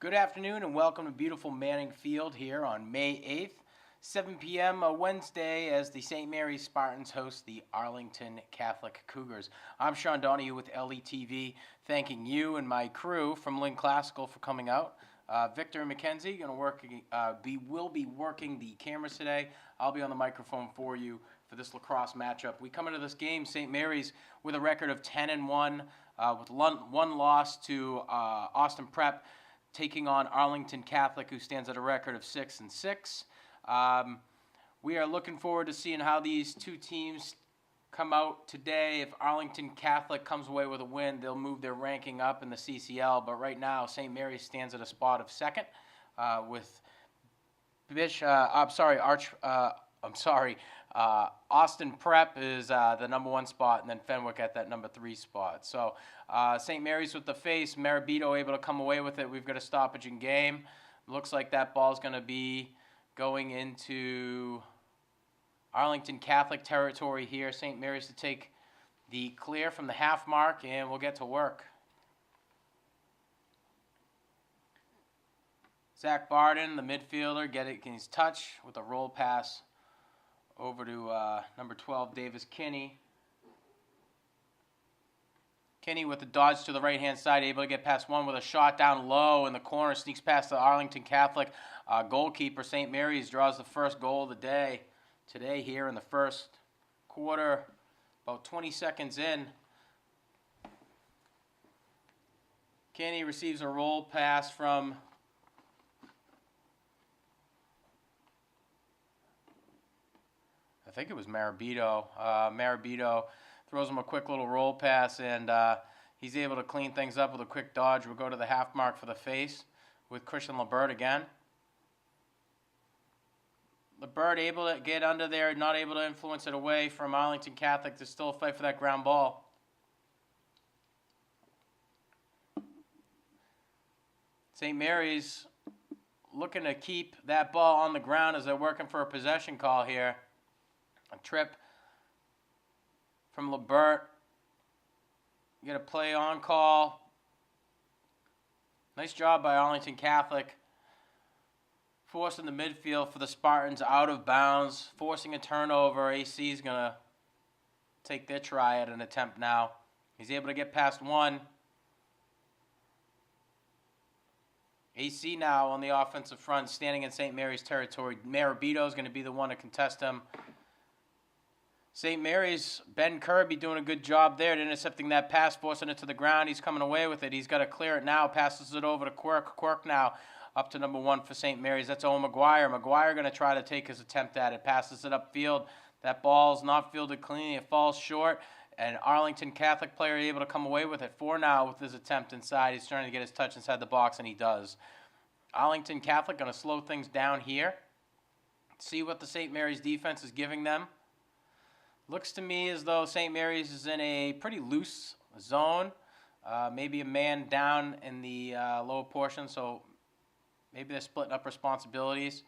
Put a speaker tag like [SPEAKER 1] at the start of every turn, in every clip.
[SPEAKER 1] Good afternoon and welcome to beautiful Manning Field here on May 8th, 7 p.m. Wednesday as the St. Mary's Spartans host the Arlington Catholic Cougars. I'm Sean Donahue with LETV, thanking you and my crew from Lynn Classical for coming out. Victor and Mackenzie will be working the cameras today. I'll be on the microphone for you for this lacrosse matchup. We come into this game, St. Mary's, with a record of 10-1, with one loss to Austin Prep, taking on Arlington Catholic, who stands at a record of 6-6. We are looking forward to seeing how these two teams come out today. If Arlington Catholic comes away with a win, they'll move their ranking up in the CCL. But right now, St. Mary's stands at a spot of second, with Austin Prep is the number 1 spot, and then Fenwick at that number 3 spot. So St. Mary's with the face, Marabito able to come away with it. We've got a stoppage in game. Looks like that ball's going to be going into Arlington Catholic territory here. St. Mary's to take the clear from the half mark, and we'll get to work. Zach Barden, the midfielder, getting his touch with a roll pass over to number 12, Davis Kinney. Kinney with the dodge to the right-hand side, able to get past one with a shot down low in the corner, sneaks past the Arlington Catholic goalkeeper. St. Mary's draws the first goal of the day today here in the first quarter, about 20 seconds in. Kinney receives a roll pass from I think it was Marabito. Marabito throws him a quick little roll pass, and he's able to clean things up with a quick dodge. We'll go to the half mark for the face with Christian Lebert again. Lebert able to get under there, not able to influence it away from Arlington Catholic to still fight for that ground ball. St. Mary's looking to keep that ball on the ground as they're working for a possession call here. A trip from Lebert. You get a play on call. Nice job by Arlington Catholic, forcing the midfield for the Spartans out of bounds, forcing a turnover. AC is going to take their try at an attempt now. He's able to get past one. AC now on the offensive front, standing in St. Mary's territory. Marabito is going to be the one to contest him. St. Mary's, Ben Kirby doing a good job there, intercepting that pass, forcing it to the ground. He's coming away with it. He's got to clear it now, passes it over to Quirk. Quirk now up to number 1 for St. Mary's. That's Owen McGuire. McGuire going to try to take his attempt at it, passes it upfield. That ball's not fielded cleanly. It falls short, and Arlington Catholic player able to come away with it. 4 now with his attempt inside. He's trying to get his touch inside the box, and he does. Arlington Catholic going to slow things down here, see what the St. Mary's defense is giving them. Looks to me as though St. Mary's is in a pretty loose zone, maybe a man down in the lower portion, so maybe they're splitting up responsibilities,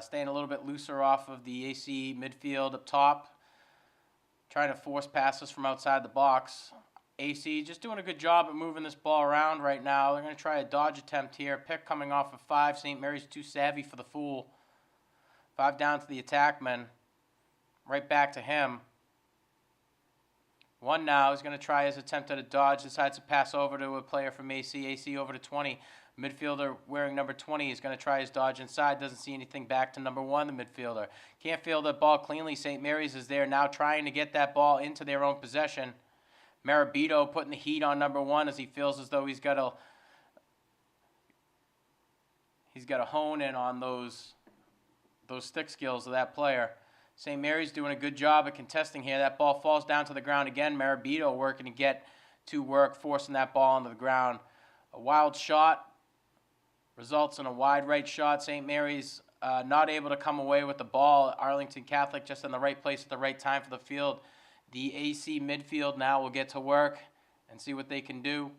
[SPEAKER 1] staying a little bit looser off of the AC midfield up top, trying to force passes from outside the box. AC just doing a good job at moving this ball around right now. They're going to try a dodge attempt here. Pick coming off of 5. St. Mary's too savvy for the fool. 5 down to the attackman. Right back to him. 1 now is going to try his attempt at a dodge. Decides to pass over to a player from AC. AC over to 20. Midfielder wearing number 20 is going to try his dodge inside. Doesn't see anything back to number 1, the midfielder. Can't field that ball cleanly. St. Mary's is there now trying to get that ball into their own possession. Marabito putting the heat on number 1 as he feels as though he's got to hone in on those stick skills of that player. St. Mary's doing a good job at contesting here. That ball falls down to the ground again. Marabito working to get to work, forcing that ball onto the ground. A wild shot results in a wide right shot. St. Mary's not able to come away with the ball. Arlington Catholic just in the right place at the right time for the field. The AC midfield now will get to work and see what they can do.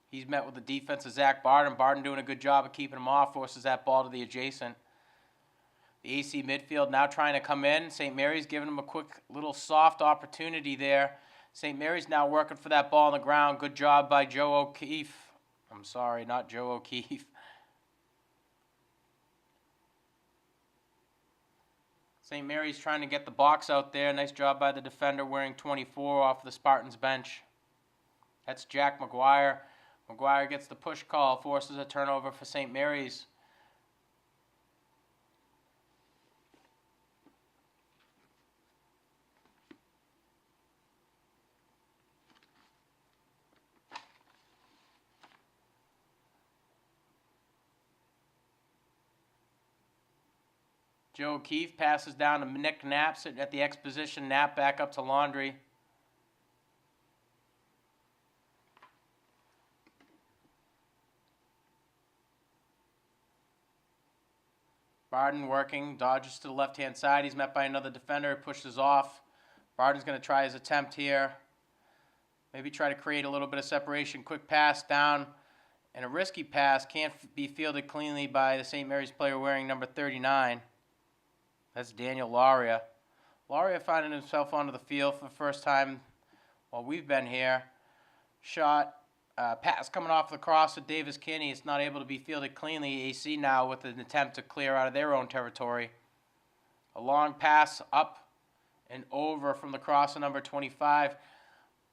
[SPEAKER 1] He's met with the defense of Zach Barden. Barden doing a good job of keeping him off, forces that ball to the adjacent. The AC midfield now trying to come in. St. Mary's giving them a quick little soft opportunity there. St. Mary's now working for that ball on the ground. Good job by Joe O'Keefe. I'm sorry, not Joe O'Keefe. St. Mary's trying to get the box out there. Nice job by the defender wearing 24 off the Spartans bench. That's Jack McGuire. McGuire gets the push call, forces a turnover for St. Mary's. Joe O'Keefe passes down to Nick Knapp, sitting at the exposition. Knapp back up to Laundry. Barden working, dodges to the left-hand side. He's met by another defender, pushes off. Barden's going to try his attempt here. Maybe try to create a little bit of separation. Quick pass down, and a risky pass can't be fielded cleanly by the St. Mary's player wearing number 39. That's Daniel Lauria. Lauria finding himself onto the field for the first time while we've been here. Shot, pass coming off the cross at Davis Kinney. It's not able to be fielded cleanly. AC now with an attempt to clear out of their own territory. A long pass up and over from the cross of number 25.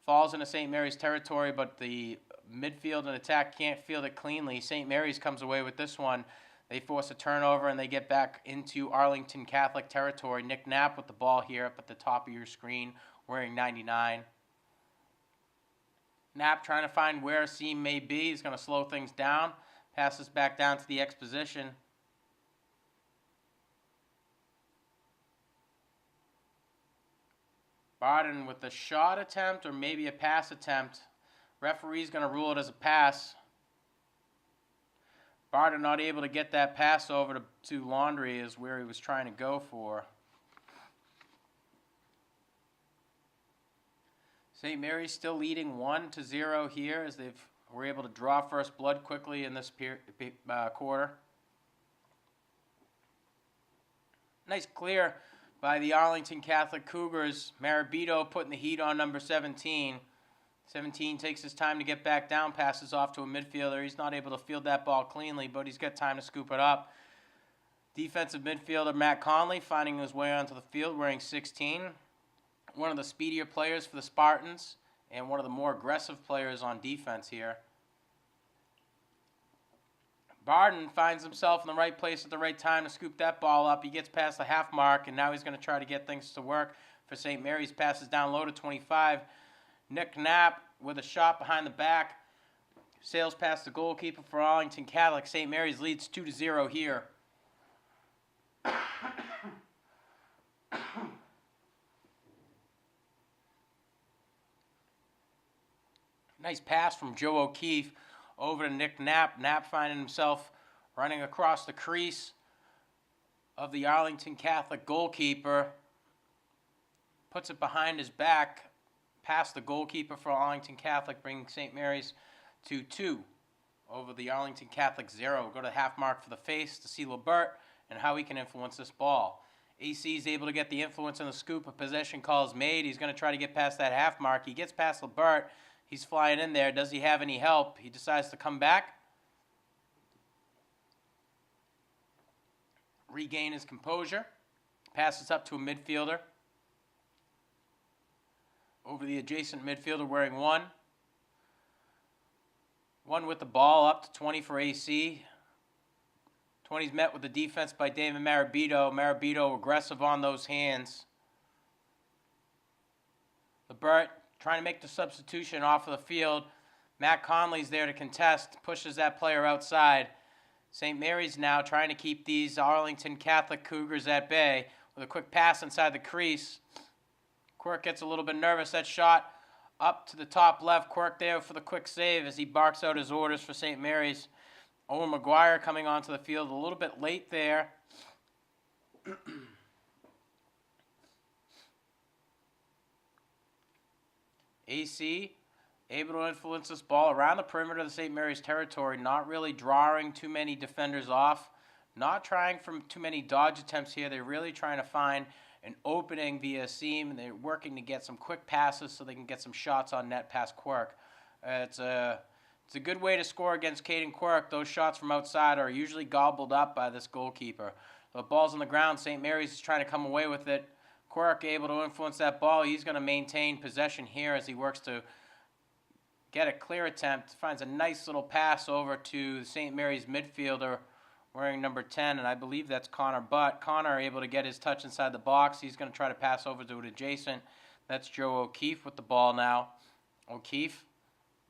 [SPEAKER 1] Falls into St. Mary's territory, but the midfield and attack can't field it cleanly. St. Mary's comes away with this one. They force a turnover, and they get back into Arlington Catholic territory. Nick Knapp with the ball here up at the top of your screen, wearing 99. Knapp trying to find where a seam may be. He's going to slow things down. Passes back down to the exposition. Barden with the shot attempt or maybe a pass attempt. Referee's going to rule it as a pass. Barden not able to get that pass over to Laundry is where he was trying to go for. St. Mary's still leading 1-0 here as they were able to draw first blood quickly in this quarter. Nice clear by the Arlington Catholic Cougars. Marabito putting the heat on number 17. 17 takes his time to get back down, passes off to a midfielder. He's not able to field that ball cleanly, but he's got time to scoop it up. Defensive midfielder Matt Conley finding his way onto the field wearing 16. One of the speedier players for the Spartans and one of the more aggressive players on defense here. Barden finds himself in the right place at the right time to scoop that ball up. He gets past the half mark, and now he's going to try to get things to work for St. Mary's. Passes down low to 25. Nick Knapp with a shot behind the back. Sails past the goalkeeper for Arlington Catholic. St. Mary's leads 2-0 here. Nice pass from Joe O'Keefe over to Nick Knapp. Knapp finding himself running across the crease of the Arlington Catholic goalkeeper. Puts it behind his back. Past the goalkeeper for Arlington Catholic, bringing St. Mary's to 2 over the Arlington Catholic 0. We'll go to the half mark for the face to see Lebert and how he can influence this ball. AC is able to get the influence in the scoop. A possession call is made. He's going to try to get past that half mark. He gets past Lebert. He's flying in there. Does he have any help? He decides to come back. Regain his composure. Passes up to a midfielder. Over the adjacent midfielder wearing 1. 1 with the ball up to 20 for AC. 20's met with the defense by Damon Marabito. Marabito aggressive on those hands. Lebert trying to make the substitution off of the field. Matt Conley's there to contest. Pushes that player outside. St. Mary's now trying to keep these Arlington Catholic Cougars at bay with a quick pass inside the crease. Quirk gets a little bit nervous. That shot up to the top left. Quirk there for the quick save as he barks out his orders for St. Mary's. Owen McGuire coming onto the field a little bit late there. AC able to influence this ball around the perimeter of the St. Mary's territory, not really drawing too many defenders off, not trying for too many dodge attempts here. They're really trying to find an opening via seam, and they're working to get some quick passes so they can get some shots on net past Quirk. It's a good way to score against Caden Quirk. Those shots from outside are usually gobbled up by this goalkeeper. The ball's on the ground. St. Mary's is trying to come away with it. Quirk able to influence that ball. He's going to maintain possession here as he works to get a clear attempt. Finds a nice little pass over to the St. Mary's midfielder wearing number 10, and I believe that's Connor Butt. Connor able to get his touch inside the box. He's going to try to pass over to an adjacent. That's Joe O'Keefe with the ball now. O'Keefe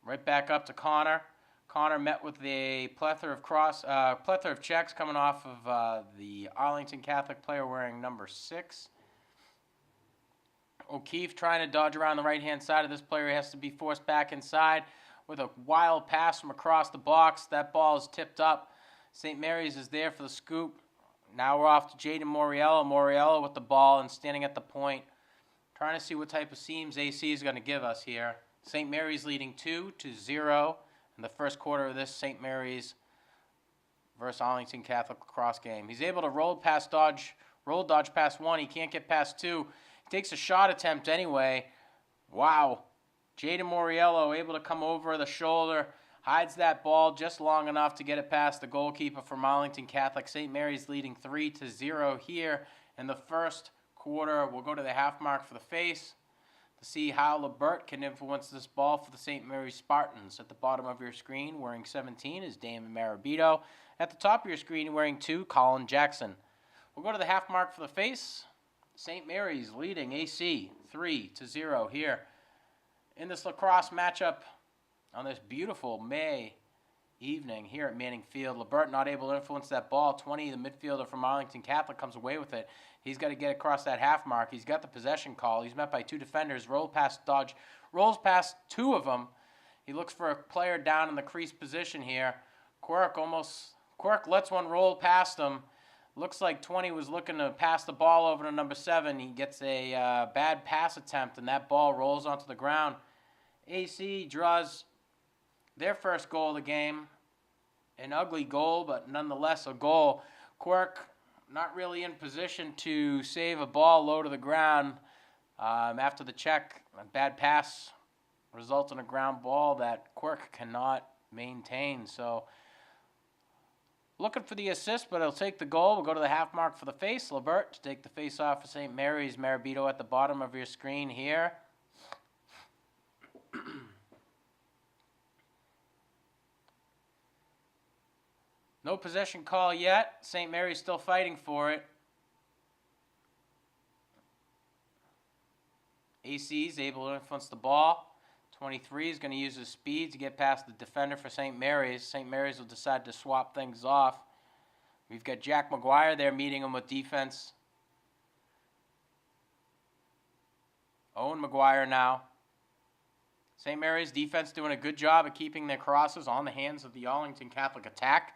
[SPEAKER 1] right back up to Connor. Connor met with a plethora of checks coming off of the Arlington Catholic player wearing number 6. O'Keefe trying to dodge around the right-hand side of this player. He has to be forced back inside with a wild pass from across the box. That ball is tipped up. St. Mary's is there for the scoop. Now we're off to Jaden Moriello. Moriello with the ball and standing at the point. Trying to see what type of seams AC is going to give us here. St. Mary's leading 2-0 in the first quarter of this St. Mary's versus Arlington Catholic lacrosse game. He's able to roll dodge past 1. He can't get past 2. He takes a shot attempt anyway. Wow. Jaden Moriello able to come over the shoulder, hides that ball just long enough to get it past the goalkeeper from Arlington Catholic. St. Mary's leading 3-0 here in the first quarter. We'll go to the half mark for the face to see how Lebert can influence this ball for the St. Mary's Spartans. At the bottom of your screen, wearing 17, is Damon Marabito. At the top of your screen, wearing 2, Colin Jackson. We'll go to the half mark for the face. St. Mary's leading AC 3-0 here in this lacrosse matchup on this beautiful May evening here at Manning Field. Lebert not able to influence that ball. 20, the midfielder from Arlington Catholic, comes away with it. He's got to get across that half mark. He's got the possession call. He's met by 2 defenders. Rolls past 2 of them. He looks for a player down in the crease position here. Quirk lets one roll past him. Looks like 20 was looking to pass the ball over to number 7. He gets a bad pass attempt, and that ball rolls onto the ground. AC draws their first goal of the game. An ugly goal, but nonetheless a goal. Quirk not really in position to save a ball low to the ground. After the check, a bad pass results in a ground ball that Quirk cannot maintain. So looking for the assist, but he'll take the goal. We'll go to the half mark for the face. Lebert to take the face off for St. Mary's. Marabito at the bottom of your screen here. No possession call yet. St. Mary's still fighting for it. AC is able to influence the ball. 23 is going to use his speed to get past the defender for St. Mary's. St. Mary's will decide to swap things off. We've got Jack McGuire there meeting him with defense. Owen McGuire now. St. Mary's defense doing a good job of keeping their crosses on the hands of the Arlington Catholic attack.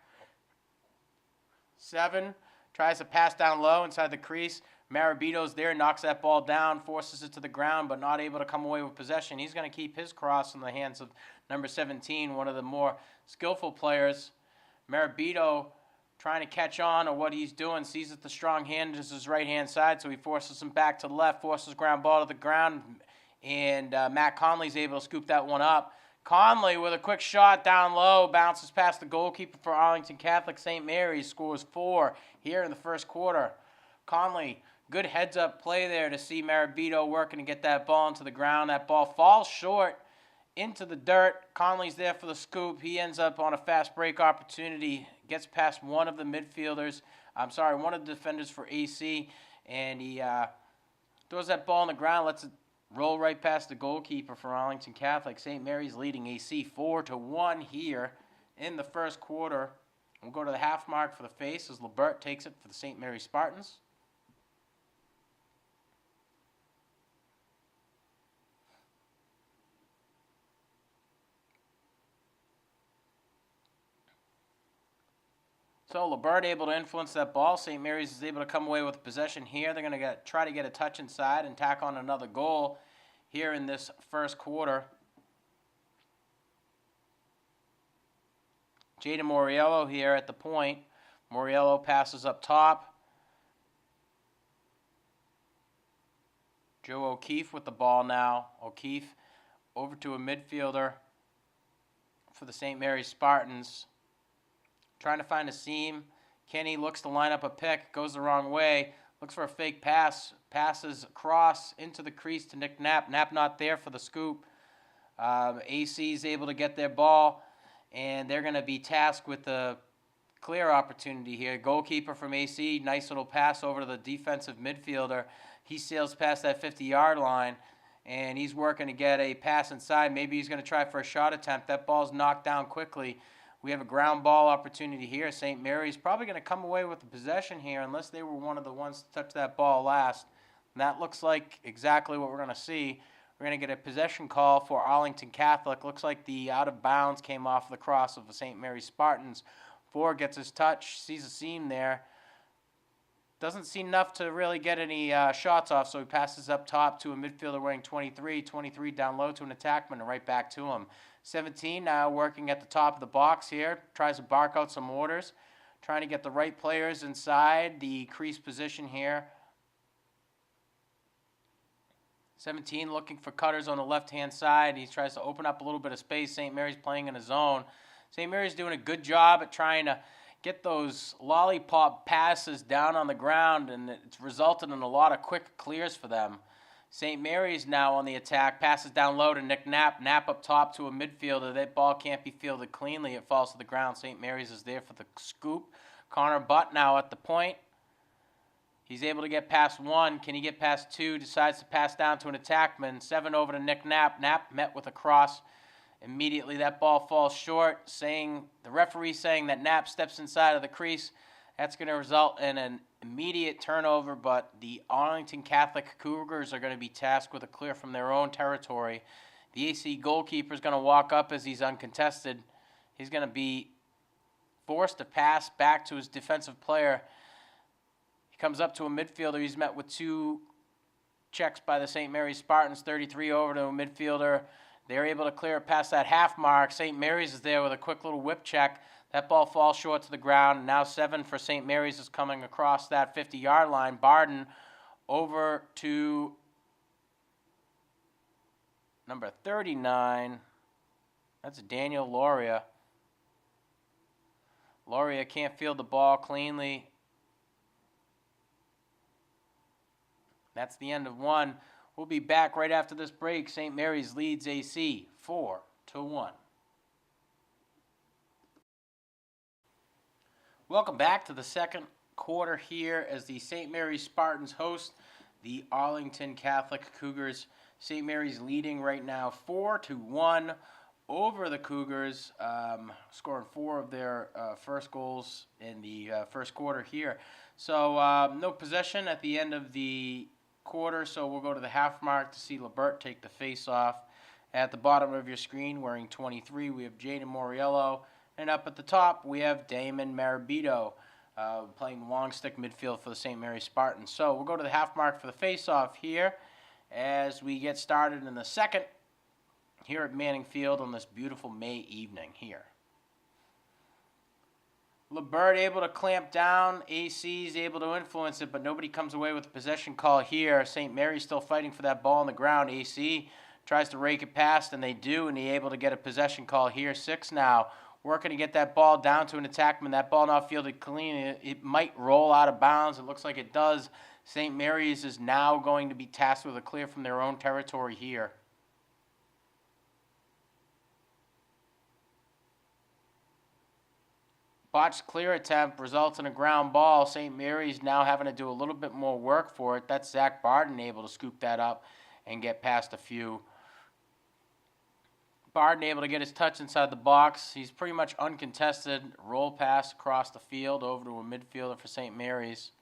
[SPEAKER 1] 7 tries to pass down low inside the crease. Marabito's there, knocks that ball down, forces it to the ground, but not able to come away with possession. He's going to keep his cross in the hands of number 17, one of the more skillful players. Marabito trying to catch on to what he's doing, sees that the strong hand is his right-hand side, so he forces him back to the left, forces ground ball to the ground, and Matt Conley's able to scoop that one up. Conley with a quick shot down low, bounces past the goalkeeper for Arlington Catholic. St. Mary's scores 4 here in the first quarter. Conley, good heads-up play there to see Marabito working to get that ball into the ground. That ball falls short into the dirt. Conley's there for the scoop. He ends up on a fast break opportunity, gets past one of the one of the defenders for AC, and he throws that ball on the ground, lets it roll right past the goalkeeper for Arlington Catholic. St. Mary's leading AC 4-1 here in the first quarter. We'll go to the half mark for the face as Lebert takes it for the St. Mary's Spartans. So Lebert able to influence that ball. St. Mary's is able to come away with possession here. They're going to try to get a touch inside and tack on another goal here in this first quarter. Jaden Moriello here at the point. Moriello passes up top. Joe O'Keefe with the ball now. O'Keefe over to a midfielder for the St. Mary's Spartans. Trying to find a seam. Kenny looks to line up a pick. Goes the wrong way. Looks for a fake pass. Passes across into the crease to Nick Knapp. Knapp not there for the scoop. AC is able to get their ball, and they're going to be tasked with the clear opportunity here. Goalkeeper from AC, nice little pass over to the defensive midfielder. He sails past that 50-yard line, and he's working to get a pass inside. Maybe he's going to try for a shot attempt. That ball's knocked down quickly. We have a ground ball opportunity here. St. Mary's probably going to come away with the possession here unless they were one of the ones to touch that ball last. And that looks like exactly what we're going to see. We're going to get a possession call for Arlington Catholic. Looks like the out of bounds came off the cross of the St. Mary's Spartans. Ford gets his touch, sees a seam there. Doesn't see enough to really get any shots off, so he passes up top to a midfielder wearing 23. 23 down low to an attackman and right back to him. 17 now working at the top of the box here. Tries to bark out some orders. Trying to get the right players inside the crease position here. 17 looking for cutters on the left-hand side. He tries to open up a little bit of space. St. Mary's playing in a zone. St. Mary's doing a good job at trying to get those lollipop passes down on the ground, and it's resulted in a lot of quick clears for them. St. Mary's now on the attack. Passes down low to Nick Knapp. Knapp up top to a midfielder. That ball can't be fielded cleanly. It falls to the ground. St. Mary's is there for the scoop. Connor Butt now at the point. He's able to get past one. Can he get past two? Decides to pass down to an attackman. 7 over to Nick Knapp. Knapp met with a cross. Immediately that ball falls short. The referee saying that Knapp steps inside of the crease. That's going to result in an immediate turnover, but the Arlington Catholic Cougars are going to be tasked with a clear from their own territory. The AC goalkeeper is going to walk up as he's uncontested. He's going to be forced to pass back to his defensive player. He comes up to a midfielder. He's met with 2 checks by the St. Mary's Spartans. 33 over to a midfielder. They're able to clear it past that half mark. St. Mary's is there with a quick little whip check. That ball falls short to the ground. And now 7 for St. Mary's is coming across that 50-yard line. Barden over to number 39. That's Daniel Loria. Loria can't field the ball cleanly. That's the end of one. We'll be back right after this break. St. Mary's leads AC 4-1. Welcome back to the second quarter here as the St. Mary's Spartans host the Arlington Catholic Cougars. St. Mary's leading right now 4-1 over the Cougars, scoring 4 of their first goals in the first quarter here. So no possession at the end of the quarter, so we'll go to the half mark to see Lebert take the face-off. At the bottom of your screen, wearing 23, we have Jaden Moriello. And up at the top, we have Damon Marabito playing long stick midfield for the St. Mary's Spartans. So we'll go to the half mark for the face-off here as we get started in the second here at Manning Field on this beautiful May evening here. Lebert able to clamp down. AC is able to influence it, but nobody comes away with a possession call here. St. Mary's still fighting for that ball on the ground. AC tries to rake it past, and they do, and he's able to get a possession call here. 6 now. Working to get that ball down to an attackman. That ball not fielded clean. It might roll out of bounds. It looks like it does. St. Mary's is now going to be tasked with a clear from their own territory here. Botched clear attempt results in a ground ball. St. Mary's now having to do a little bit more work for it. That's Zach Barden able to scoop that up and get past a few. Barden able to get his touch inside the box. He's pretty much uncontested. Roll pass across the field over to a midfielder for St. Mary's.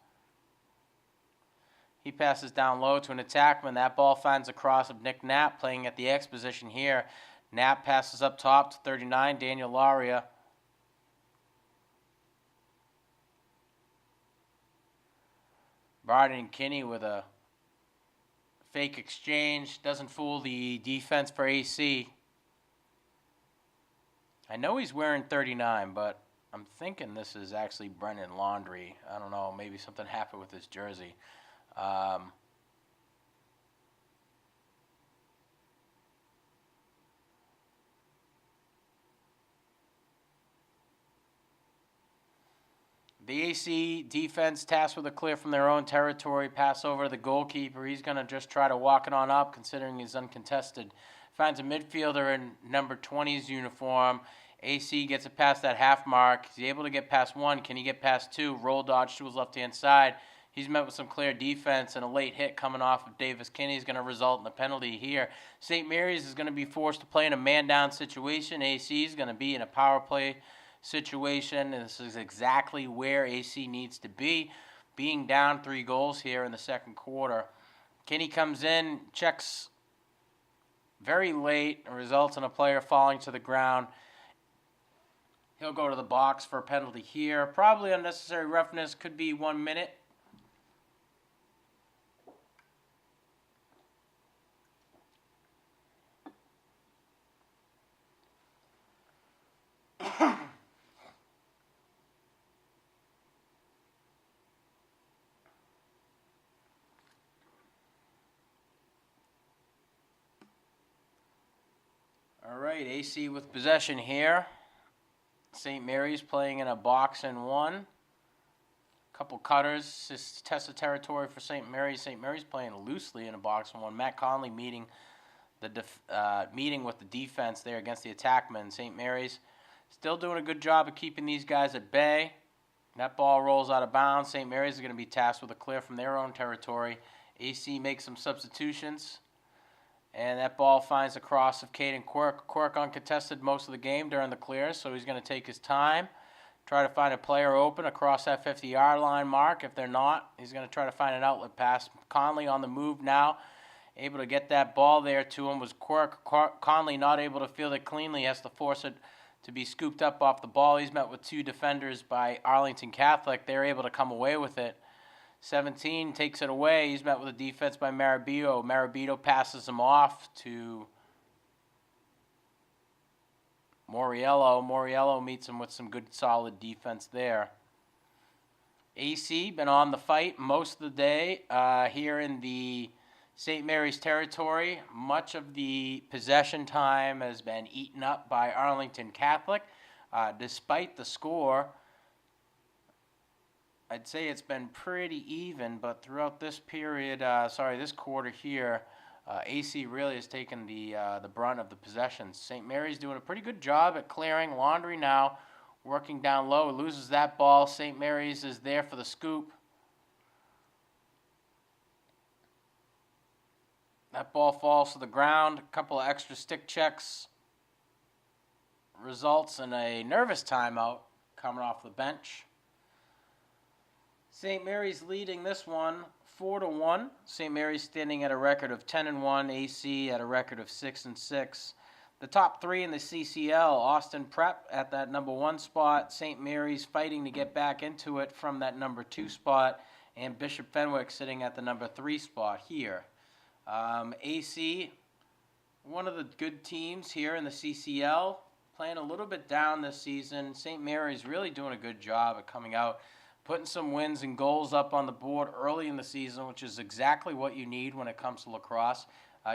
[SPEAKER 1] He passes down low to an attackman. That ball finds a cross of Nick Knapp playing at the X position here. Knapp passes up top to 39, Daniel Laria. Barden and Kinney with a fake exchange. Doesn't fool the defense for AC. I know he's wearing 39, but I'm thinking this is actually Brennan Laundrie. I don't know. Maybe something happened with his jersey. The AC defense tasked with a clear from their own territory, pass over to the goalkeeper. He's going to just try to walk it on up, considering he's uncontested. Finds a midfielder in number 20's uniform. AC gets it past that half mark. He's able to get past one. Can he get past two? Roll dodge to his left-hand side. He's met with some clear defense, and a late hit coming off of Davis Kinney is going to result in a penalty here. St. Mary's is going to be forced to play in a man-down situation. AC is going to be in a power play situation, and this is exactly where AC needs to be, being down 3 goals here in the second quarter. Kinney comes in, checks very late, and results in a player falling to the ground. He'll go to the box for a penalty here. Probably unnecessary roughness, could be 1 minute. All right, AC with possession here. St. Mary's playing in a box and one. Couple cutters. This test of territory for St. Mary's. St. Mary's playing loosely in a box and one. Matt Conley meeting with the defense there against the attackmen. St. Mary's still doing a good job of keeping these guys at bay. That ball rolls out of bounds. St. Mary's is going to be tasked with a clear from their own territory. AC makes some substitutions. And that ball finds the cross of Caden Quirk. Quirk uncontested most of the game during the clear, so he's going to take his time, try to find a player open across that 50-yard line mark. If they're not, he's going to try to find an outlet pass. Conley on the move now, able to get that ball there to him was Quirk. Conley not able to field it cleanly, has to force it to be scooped up off the ball. He's met with 2 defenders by Arlington Catholic. They're able to come away with it. 17 takes it away. He's met with a defense by Marabito. Marabito passes him off to Moriello. Moriello meets him with some good solid defense there. AC been on the fight most of the day here in the St. Mary's territory. Much of the possession time has been eaten up by Arlington Catholic. Despite the score, I'd say it's been pretty even, but throughout this period, this quarter here, AC really has taken the brunt of the possessions. St. Mary's doing a pretty good job at clearing. Laundry now working down low, loses that ball. St. Mary's is there for the scoop. That ball falls to the ground. A couple of extra stick checks results in a nervous timeout coming off the bench. St. Mary's leading this one 4-1. St. Mary's standing at a record of 10-1. AC at a record of 6-6. The top 3 in the CCL: Austin Prep at that number 1 spot. St. Mary's fighting to get back into it from that number 2 spot, and Bishop Fenwick sitting at the number 3 spot here. AC, one of the good teams here in the CCL, playing a little bit down this season. St. Mary's really doing a good job at coming out, putting some wins and goals up on the board early in the season, which is exactly what you need when it comes to lacrosse.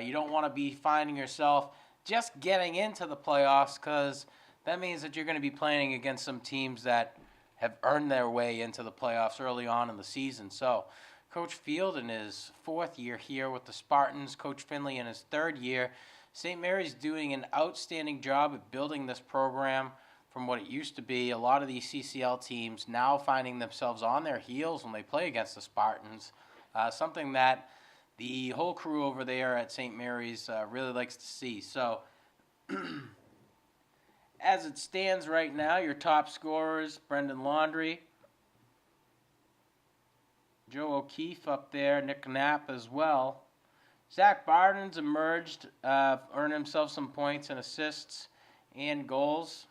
[SPEAKER 1] You don't want to be finding yourself just getting into the playoffs, because that means that you're going to be playing against some teams that have earned their way into the playoffs early on in the season. So Coach Field in his 4th year here with the Spartans, Coach Finley in his 3rd year. St. Mary's doing an outstanding job at building this program from what it used to be. A lot of these CCL teams now finding themselves on their heels when they play against the Spartans, something that the whole crew over there at St. Mary's really likes to see. So as it stands right now, your top scorers: Brendan Laundry, Joe O'Keefe up there, Nick Knapp as well. Zach Barden's emerged, earned himself some points and assists and goals.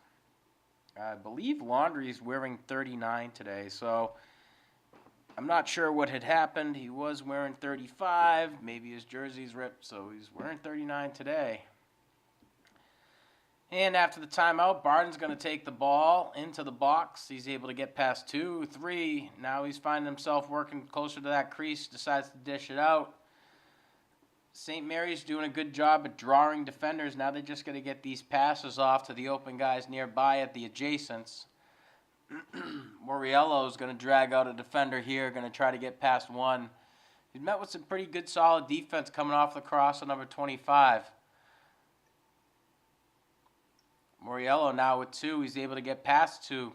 [SPEAKER 1] I believe Laundry's wearing 39 today, so I'm not sure what had happened. He was wearing 35. Maybe his jersey's ripped, so he's wearing 39 today. And after the timeout, Barden's going to take the ball into the box. He's able to get past 2, 3. Now he's finding himself working closer to that crease, decides to dish it out. St. Mary's doing a good job at drawing defenders. Now they're just going to get these passes off to the open guys nearby at the adjacents. Moriello's going to drag out a defender here, going to try to get past one. He's met with some pretty good solid defense coming off Lacrosse on number 25. Moriello now with two. He's able to get past two.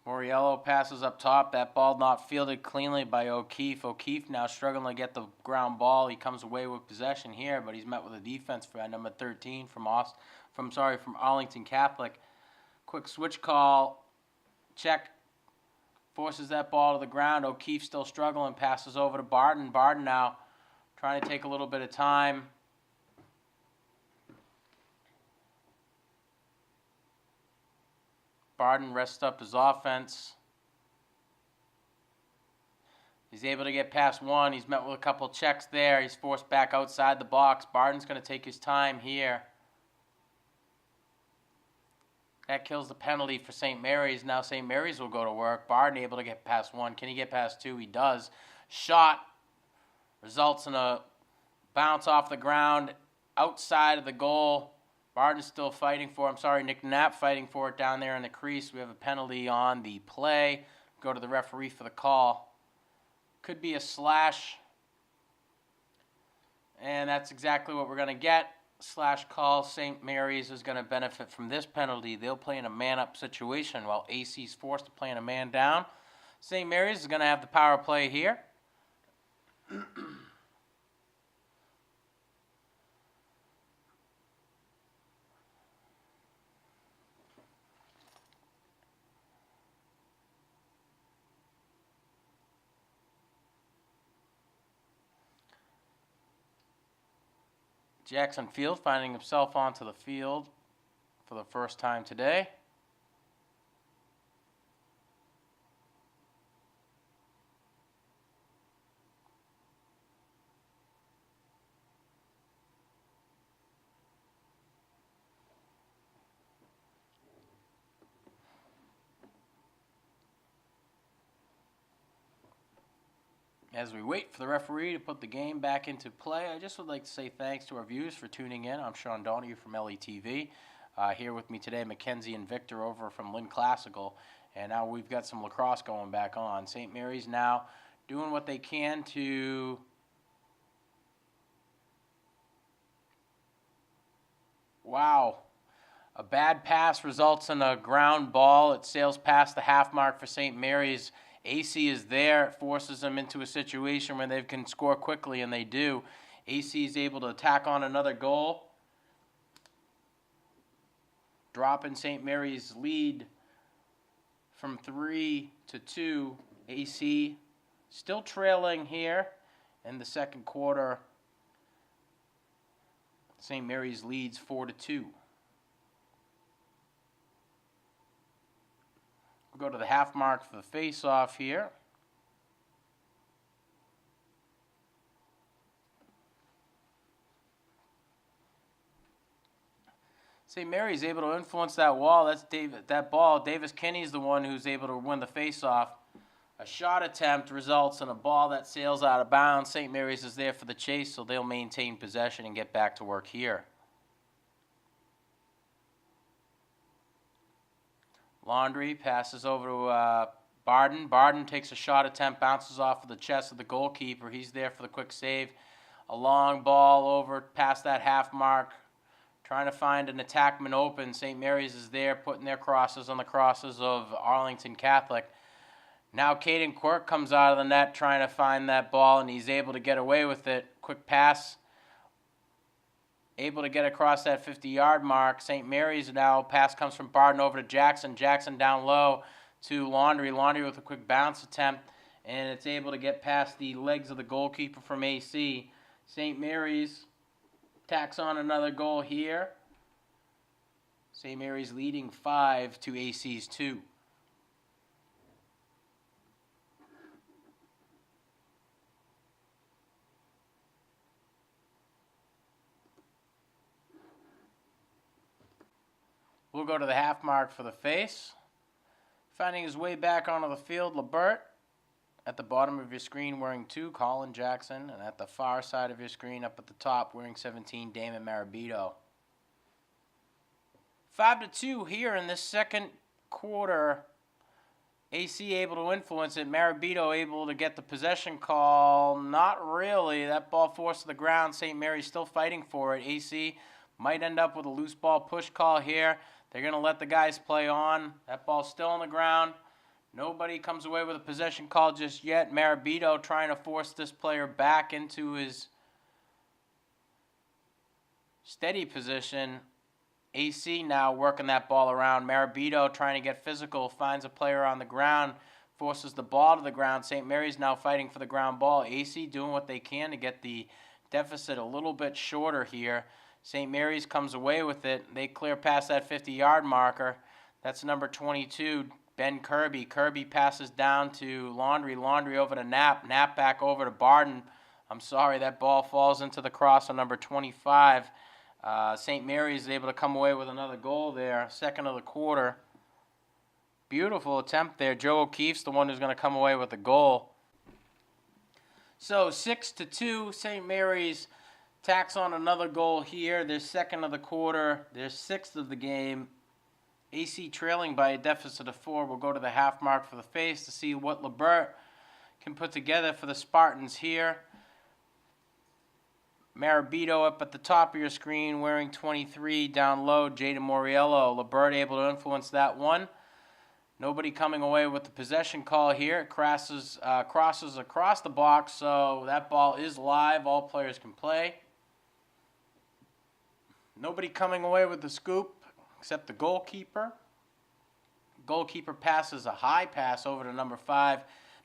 [SPEAKER 1] Moriello passes up top. That ball not fielded cleanly by O'Keefe. O'Keefe now struggling to get the ground ball. He comes away with possession here, but he's met with a defense for number 13 from Arlington Catholic. Quick switch call. Check. Forces that ball to the ground. O'Keefe still struggling. Passes over to Barden. Barden now trying to take a little bit of time. Barden rests up his offense. He's able to get past one. He's met with a couple checks there. He's forced back outside the box. Barden's going to take his time here. That kills the penalty for St. Mary's. Now St. Mary's will go to work. Barden able to get past one. Can he get past two? He does. Shot results in a bounce off the ground outside of the goal. Barden's still fighting for it. Nick Knapp fighting for it down there in the crease. We have a penalty on the play. Go to the referee for the call. Could be a slash. And that's exactly what we're going to get. Slash call. St. Mary's is going to benefit from this penalty. They'll play in a man-up situation while AC's forced to play in a man down. St. Mary's is going to have the power play here. Jackson Field finding himself onto the field for the first time today. As we wait for the referee to put the game back into play, I just would like to say thanks to our viewers for tuning in. I'm Sean Donahue from LETV. Here with me today, Mackenzie and Victor over from Lynn Classical. And now we've got some lacrosse going back on. St. Mary's now doing what they can to a bad pass results in a ground ball. It sails past the half mark for St. Mary's. AC is there. It forces them into a situation where they can score quickly, and they do. AC is able to tack on another goal, dropping St. Mary's lead from 3 to 2. AC still trailing here in the second quarter. St. Mary's leads 4 to 2. We'll go to the half mark for the face-off here. St. Mary's able to influence that wall. That's that ball. Davis Kinney's the one who's able to win the face-off. A shot attempt results in a ball that sails out of bounds. St. Mary's is there for the chase, so they'll maintain possession and get back to work here. Laundrie passes over to Barden. Barden takes a shot attempt, bounces off of the chest of the goalkeeper. He's there for the quick save. A long ball over past that half mark, trying to find an attackman open. St. Mary's is there, putting their crosses on the crosses of Arlington Catholic. Now Caden Quirk comes out of the net trying to find that ball, and he's able to get away with it. Quick pass. Able to get across that 50-yard mark. St. Mary's now, pass comes from Barden over to Jackson. Jackson down low to Laundrie. Laundrie with a quick bounce attempt, and it's able to get past the legs of the goalkeeper from AC. St. Mary's tacks on another goal here. St. Mary's leading 5 to AC's 2. We'll go to the half mark for the face. Finding his way back onto the field, Lebert. at the bottom of your screen wearing 2, Colin Jackson. And at the far side of your screen up at the top wearing 17, Damon Marabito. 5-2 here in this second quarter. AC able to influence it. Marabito able to get the possession call. Not really. That ball forced to the ground. St. Mary's still fighting for it. AC might end up with a loose ball push call here. They're going to let the guys play on. That ball's still on the ground. Nobody comes away with a possession call just yet. Marabito trying to force this player back into his steady position. AC now working that ball around. Marabito trying to get physical, finds a player on the ground, forces the ball to the ground. St. Mary's now fighting for the ground ball. AC doing what they can to get the deficit a little bit shorter here. St. Mary's comes away with it. They clear past that 50-yard marker. That's number 22, Ben Kirby. Kirby passes down to Laundry. Laundry over to Knapp. Knapp back over to Barden. I'm sorry, that ball falls into the cross on number 25. St. Mary's is able to come away with another goal there, second of the quarter. Beautiful attempt there. Joe O'Keefe's the one who's going to come away with the goal. So 6-2, St. Mary's tacks on another goal here. Their second of the quarter, their sixth of the game. AC trailing by a deficit of 4. We'll go to the half mark for the face to see what LeBert can put together for the Spartans here. Marabito up at the top of your screen wearing 23. Down low, Jaden Moriello. LeBert able to influence that one. Nobody coming away with the possession call here. It crosses across the box, so that ball is live. All players can play. Nobody coming away with the scoop except the goalkeeper. Goalkeeper passes a high pass over to number 5.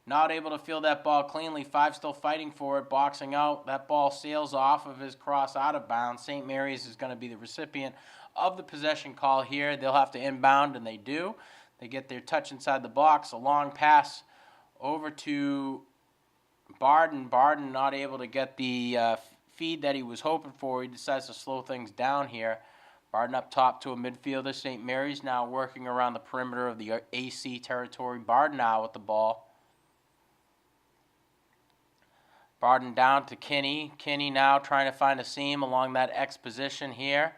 [SPEAKER 1] Not able to field that ball cleanly. 5 still fighting for it, boxing out. That ball sails off of his cross out of bounds. St. Mary's is going to be the recipient of the possession call here. They'll have to inbound, and they do. They get their touch inside the box. A long pass over to Barden. Barden not able to get the feed that he was hoping for. He decides to slow things down here. Barden up top to a midfielder. St. Mary's now working around the perimeter of the AC territory. Barden now with the ball. Barden down to Kinney. Kinney now trying to find a seam along that X position here.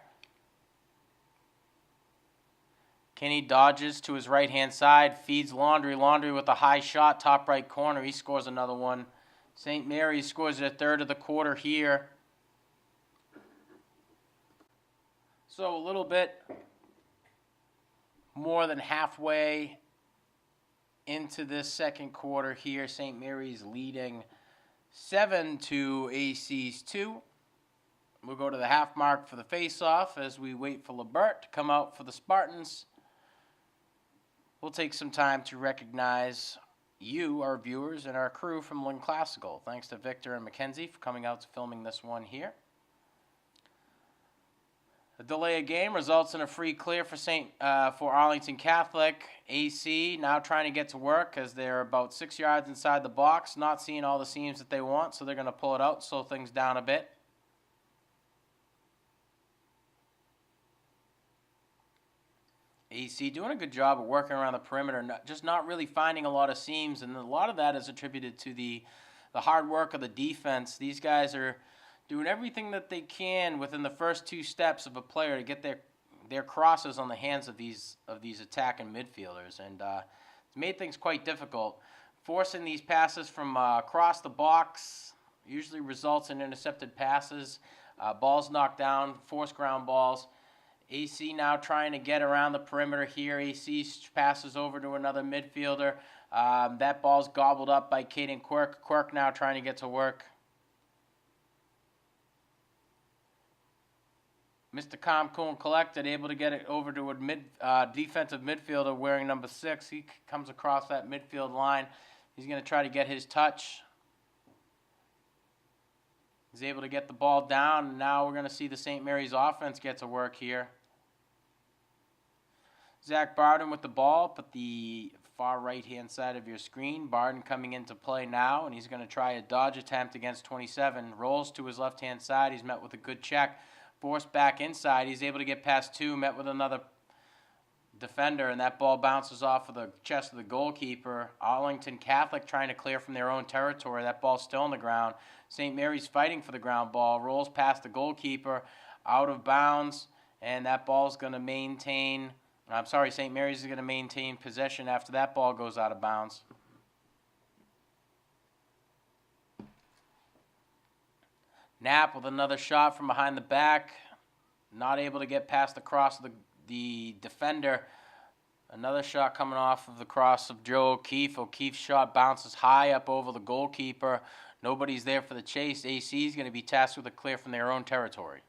[SPEAKER 1] Kinney dodges to his right-hand side, feeds Laundry. Laundry with a high shot, top right corner. He scores another one. St. Mary's scores their third of the quarter here. So a little bit more than halfway into this second quarter here. St. Mary's leading 7 to AC's 2. We'll go to the half mark for the face-off as we wait for LeBert to come out for the Spartans. We'll take some time to recognize you, our viewers, and our crew from Lynn Classical. Thanks to Victor and Mackenzie for coming out to filming this one here. The delay of game results in a free clear for Arlington Catholic. AC now trying to get to work as they're about 6 yards inside the box, not seeing all the seams that they want, so they're going to pull it out, slow things down a bit. AC doing a good job of working around the perimeter, just not really finding a lot of seams, and a lot of that is attributed to the hard work of the defense. These guys are doing everything that they can within the first 2 steps of a player to get their crosses on the hands of these attacking midfielders, and it's made things quite difficult. Forcing these passes from across the box usually results in intercepted passes, balls knocked down, forced ground balls. AC now trying to get around the perimeter here. AC passes over to another midfielder. That ball's gobbled up by Caden Quirk. Quirk now trying to get to work. Mr. Calm, Cool, and Collected, able to get it over to a defensive midfielder wearing number 6. He comes across that midfield line. He's going to try to get his touch. He's able to get the ball down, and now we're going to see the St. Mary's offense get to work here. Zach Barden with the ball, but the far right-hand side of your screen. Barden coming into play now, and he's going to try a dodge attempt against 27. Rolls to his left-hand side. He's met with a good check. Forced back inside. He's able to get past 2, met with another defender, and that ball bounces off of the chest of the goalkeeper. Arlington Catholic trying to clear from their own territory. That ball's still on the ground. St. Mary's fighting for the ground ball, rolls past the goalkeeper, out of bounds, and that ball's going to maintain. St. Mary's is going to maintain possession after that ball goes out of bounds. Knapp with another shot from behind the back. Not able to get past the cross of the defender. Another shot coming off of the cross of Joe O'Keefe. O'Keefe's shot bounces high up over the goalkeeper. Nobody's there for the chase. AC is going to be tasked with a clear from their own territory.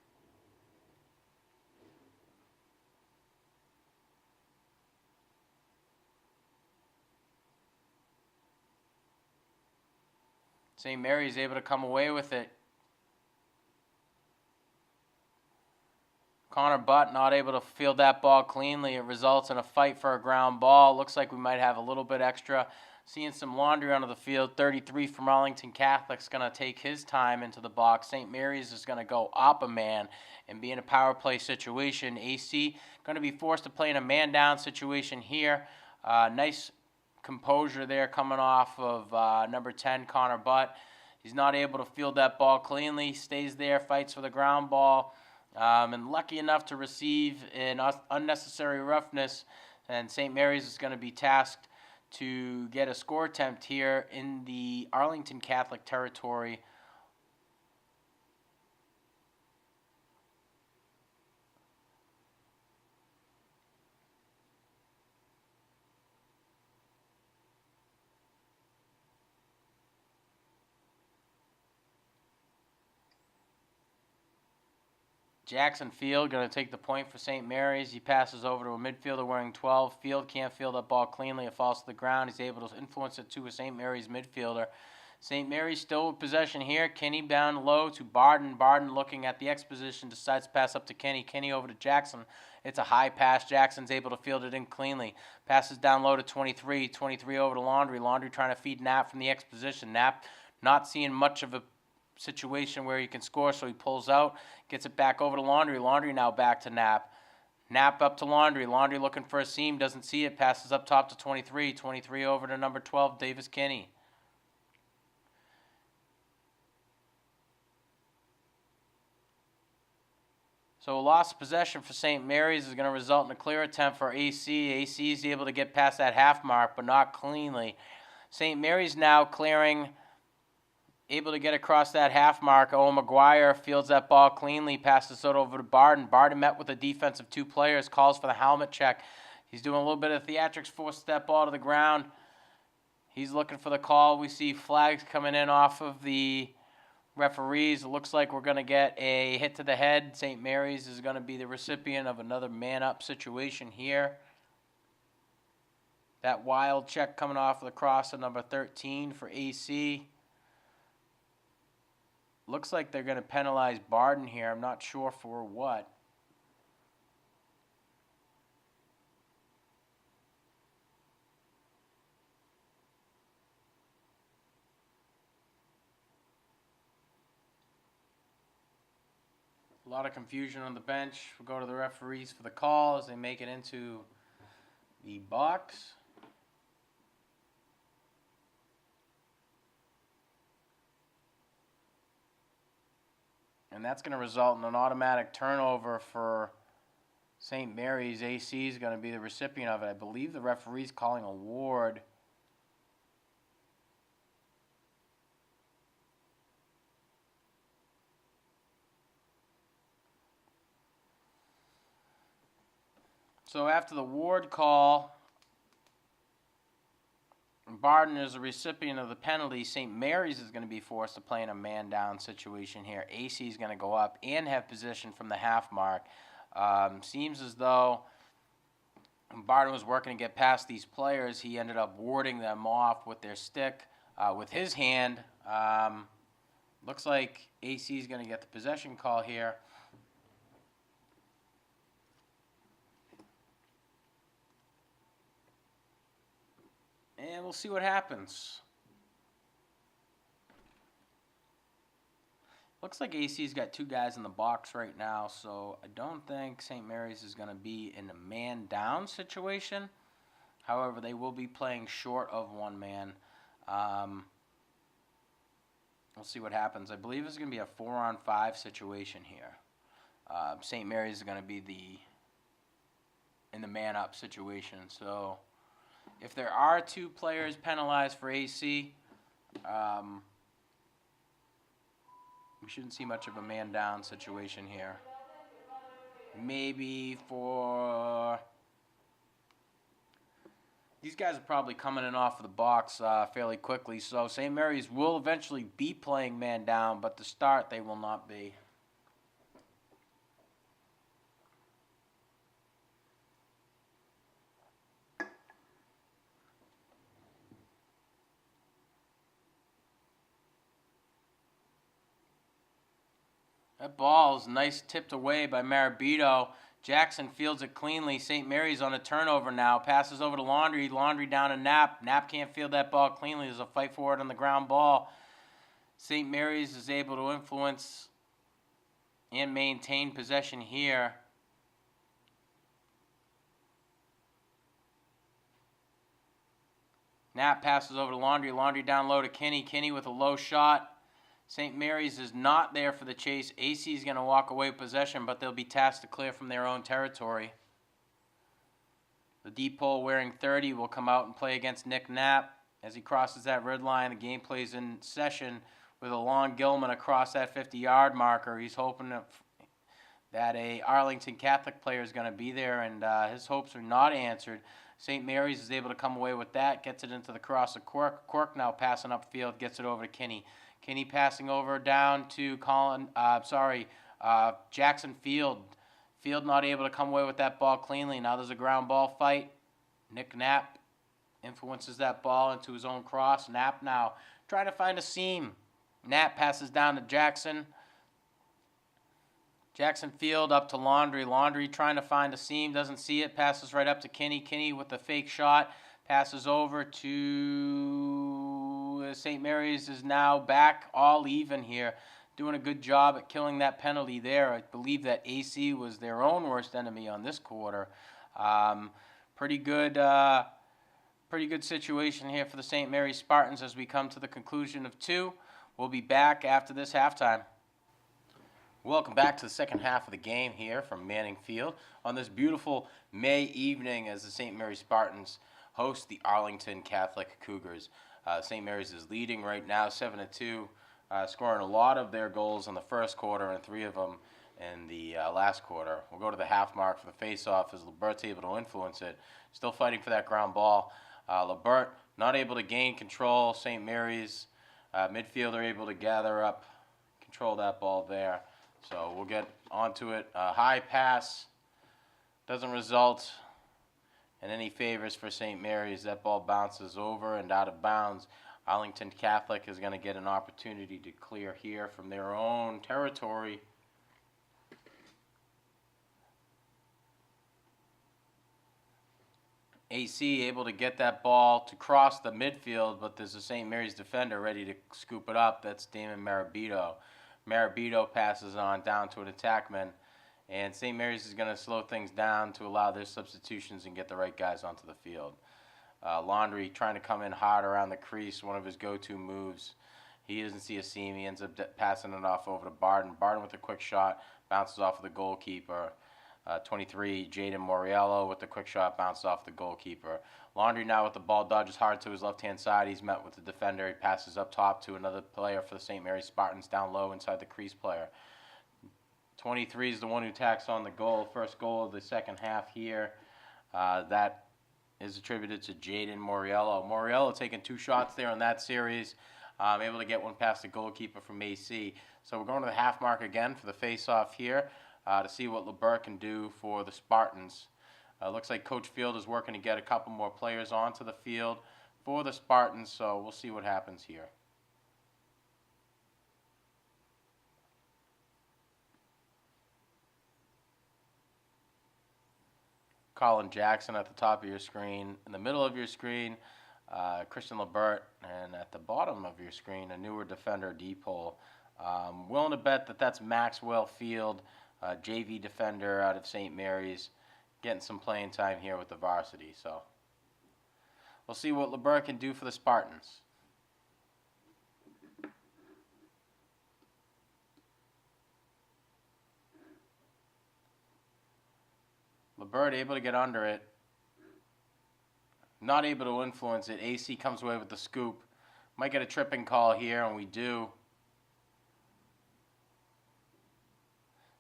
[SPEAKER 1] St. Mary's able to come away with it. Connor Butt not able to field that ball cleanly. It results in a fight for a ground ball. Looks like we might have a little bit extra. Seeing some laundry onto the field. 33 from Arlington Catholic's going to take his time into the box. St. Mary's is going to go up a man and be in a power play situation. AC going to be forced to play in a man-down situation here. Nice composure there coming off of number 10, Connor Butt. He's not able to field that ball cleanly. Stays there, fights for the ground ball. And lucky enough to receive an unnecessary roughness. And St. Mary's is going to be tasked to get a score attempt here in the Arlington Catholic territory. Jackson Field going to take the point for St. Mary's. He passes over to a midfielder wearing 12. Field can't field that ball cleanly. It falls to the ground. He's able to influence it to a St. Mary's midfielder. St. Mary's still with possession here. Kenny down low to Barden. Barden looking at the X position, decides to pass up to Kenny. Kenny over to Jackson. It's a high pass. Jackson's able to field it in cleanly. Passes down low to 23. 23 over to Laundry. Laundry trying to feed Knapp from the X position. Knapp not seeing much of a situation where he can score, so he pulls out, gets it back over to Laundry. Laundry now back to Knapp. Knapp up to Laundry. Laundry looking for a seam, doesn't see it, passes up top to 23. 23 over to number 12, Davis Kinney. So a loss of possession for St. Mary's is going to result in a clear attempt for AC. AC is able to get past that half mark, but not cleanly. St. Mary's now clearing, able to get across that half mark. Owen McGuire fields that ball cleanly, passes it over to Barden. Barden met with a defense of two players, calls for the helmet check. He's doing a little bit of theatrics, forced that ball to the ground. He's looking for the call. We see flags coming in off of the referees. It looks like we're going to get a hit to the head. St. Mary's is going to be the recipient of another man-up situation here. That wild check coming off of the cross of number 13 for AC. Looks like they're going to penalize Barden here. I'm not sure for what. A lot of confusion on the bench. We'll go to the referees for the call as they make it into the box. And that's going to result in an automatic turnover for St. Mary's. AC is going to be the recipient of it. I believe the referee's calling a ward. So after the ward call, Barden is a recipient of the penalty. St. Mary's is going to be forced to play in a man-down situation here. AC is going to go up and have position from the half mark. Seems as though Barden was working to get past these players. He ended up warding them off with their stick, with his hand. Looks like AC is going to get the possession call here. And we'll see what happens. Looks like AC's got 2 guys in the box right now, so I don't think St. Mary's is going to be in a man-down situation. However, they will be playing short of 1 man. We'll see what happens. I believe it's going to be a 4-on-5 situation here. St. Mary's is going to be in the man-up situation. So if there are 2 players penalized for AC, we shouldn't see much of a man-down situation here. Maybe for... These guys are probably coming in off of the box fairly quickly, so St. Mary's will eventually be playing man-down, but to start, they will not be. That ball is nice, tipped away by Marabito. Jackson fields it cleanly. St. Mary's on a turnover now. Passes over to Laundry. Laundry down to Knapp. Knapp can't field that ball cleanly. There's a fight for it on the ground ball. St. Mary's is able to influence and maintain possession here. Knapp passes over to Laundry. Laundry down low to Kinney. Kinney with a low shot. St. Mary's is not there for the chase. AC is going to walk away with possession, but they'll be tasked to clear from their own territory. The deep pole wearing 30 will come out and play against Nick Knapp. As he crosses that red line, the game plays in session with a long Gilman across that 50-yard marker. He's hoping that a Arlington Catholic player is going to be there, and his hopes are not answered. St. Mary's is able to come away with that, gets it into the cross of Quirk. Quirk now passing upfield, gets it over to Kinney. Kinney passing over down to Jackson Field. Field not able to come away with that ball cleanly. Now there's a ground ball fight. Nick Knapp influences that ball into his own cross. Knapp now trying to find a seam. Knapp passes down to Jackson. Jackson Field up to Laundry. Laundry trying to find a seam. Doesn't see it. Passes right up to Kinney. Kinney with the fake shot. Passes over to St. Mary's is now back all even here. Doing a good job at killing that penalty there. I believe that AC was their own worst enemy on this quarter. Pretty good situation here for the St. Mary's Spartans as we come to the conclusion of 2. We'll be back after this halftime. Welcome back to the second half of the game here from Manning Field on this beautiful May evening as the St. Mary's Spartans host the Arlington Catholic Cougars. St. Mary's is leading right now 7-2, scoring a lot of their goals in the first quarter and 3 of them in the last quarter. We'll go to the half mark for the face-off as Lebert's able to influence it. Still fighting for that ground ball. Lebert not able to gain control. St. Mary's midfield are able to gather up, control that ball there. So we'll get onto it. High pass doesn't result in any favors for St. Mary's. That ball bounces over and out of bounds. Arlington Catholic is going to get an opportunity to clear here from their own territory. AC able to get that ball to cross the midfield, but there's a St. Mary's defender ready to scoop it up. That's Damon Marabito. Marabito passes on down to an attackman. And St. Mary's is going to slow things down to allow their substitutions and get the right guys onto the field. Laundry trying to come in hard around the crease, one of his go-to moves. He doesn't see a seam. He ends up passing it off over to Barden. Barden with a quick shot, bounces off of the goalkeeper. 23, Jaden Moriello with the quick shot, bounces off the goalkeeper. Laundry now with the ball, dodges hard to his left-hand side. He's met with the defender. He passes up top to another player for the St. Mary's Spartans down low inside the crease player. 23 is the one who tacks on the goal, first goal of the second half here. That is attributed to Jaden Moriello. Moriello taking 2 shots there in that series, able to get one past the goalkeeper from AC. So we're going to the half mark again for the face-off here to see what Lebert can do for the Spartans. Looks like Coach Field is working to get a couple more players onto the field for the Spartans, so we'll see what happens here. Colin Jackson at the top of your screen. In the middle of your screen, Christian Lebert. And at the bottom of your screen, a newer defender, D-Pole, Willing to bet that that's Maxwell Field, JV defender out of St. Mary's, getting some playing time here with the varsity. So we'll see what LeBert can do for the Spartans. LeBert able to get under it. Not able to influence it. AC comes away with the scoop. Might get a tripping call here, and we do.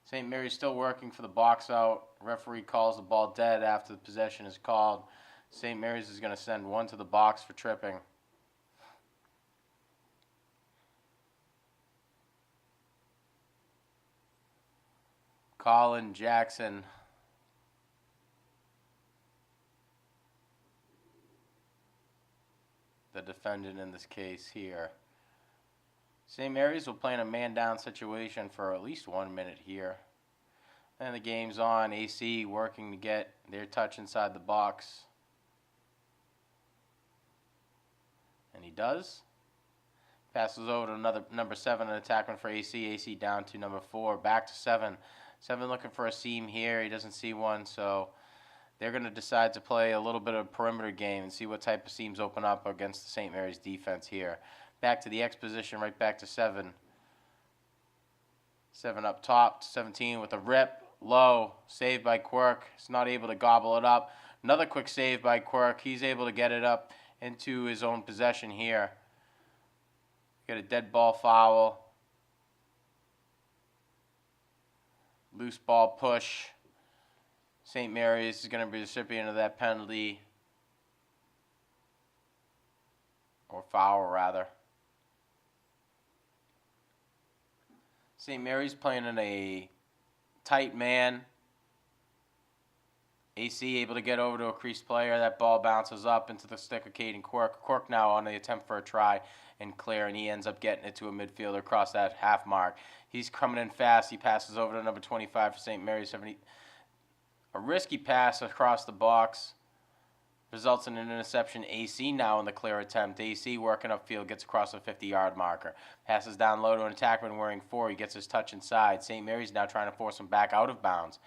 [SPEAKER 1] St. Mary's still working for the box out. Referee calls the ball dead after the possession is called. St. Mary's is going to send one to the box for tripping. Colin Jackson. The defendant in this case here. St. Mary's will play in a man-down situation for at least 1 minute here. And the game's on. AC working to get their touch inside the box. And he does. Passes over to another number 7, an attackman for AC. AC down to number 4. Back to 7. 7 looking for a seam here. He doesn't see one, so they're going to decide to play a little bit of a perimeter game and see what type of seams open up against the St. Mary's defense here. Back to the X position, right back to 7. 7 up top, 17 with a rip, low, saved by Quirk. He's not able to gobble it up. Another quick save by Quirk. He's able to get it up into his own possession here. Get a dead ball foul. Loose ball push. St. Mary's is going to be the recipient of that penalty. Or foul, rather. St. Mary's playing in a tight man. AC able to get over to a crease player. That ball bounces up into the stick of Caden Quirk. Quirk now on the attempt for a try and clear, and he ends up getting it to a midfielder across that half mark. He's coming in fast. He passes over to number 25 for St. Mary's. A risky pass across the box results in an interception. AC now in the clear attempt. AC working upfield, gets across the 50-yard marker. Passes down low to an attackman wearing 4. He gets his touch inside. St. Mary's now trying to force him back out of bounds.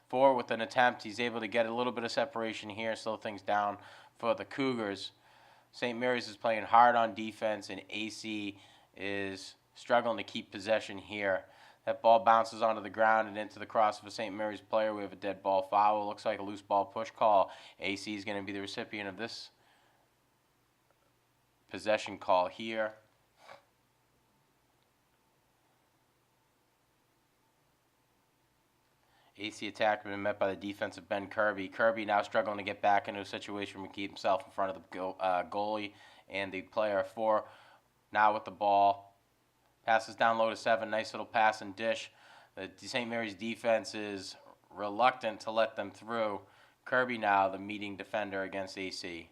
[SPEAKER 1] 4 with an attempt. He's able to get a little bit of separation here, slow things down for the Cougars. St. Mary's is playing hard on defense, and AC is struggling to keep possession here. That ball bounces onto the ground and into the cross of a St. Mary's player. We have a dead ball foul. It looks like a loose ball push call. AC is going to be the recipient of this possession call here. AC attack has been met by the defensive Ben Kirby. Kirby now struggling to get back into a situation where he can keep himself in front of the goalie and the player. 4 now with the ball. Passes down low to 7. Nice little pass and dish. The St. Mary's defense is reluctant to let them through. Kirby now the meeting defender against AC.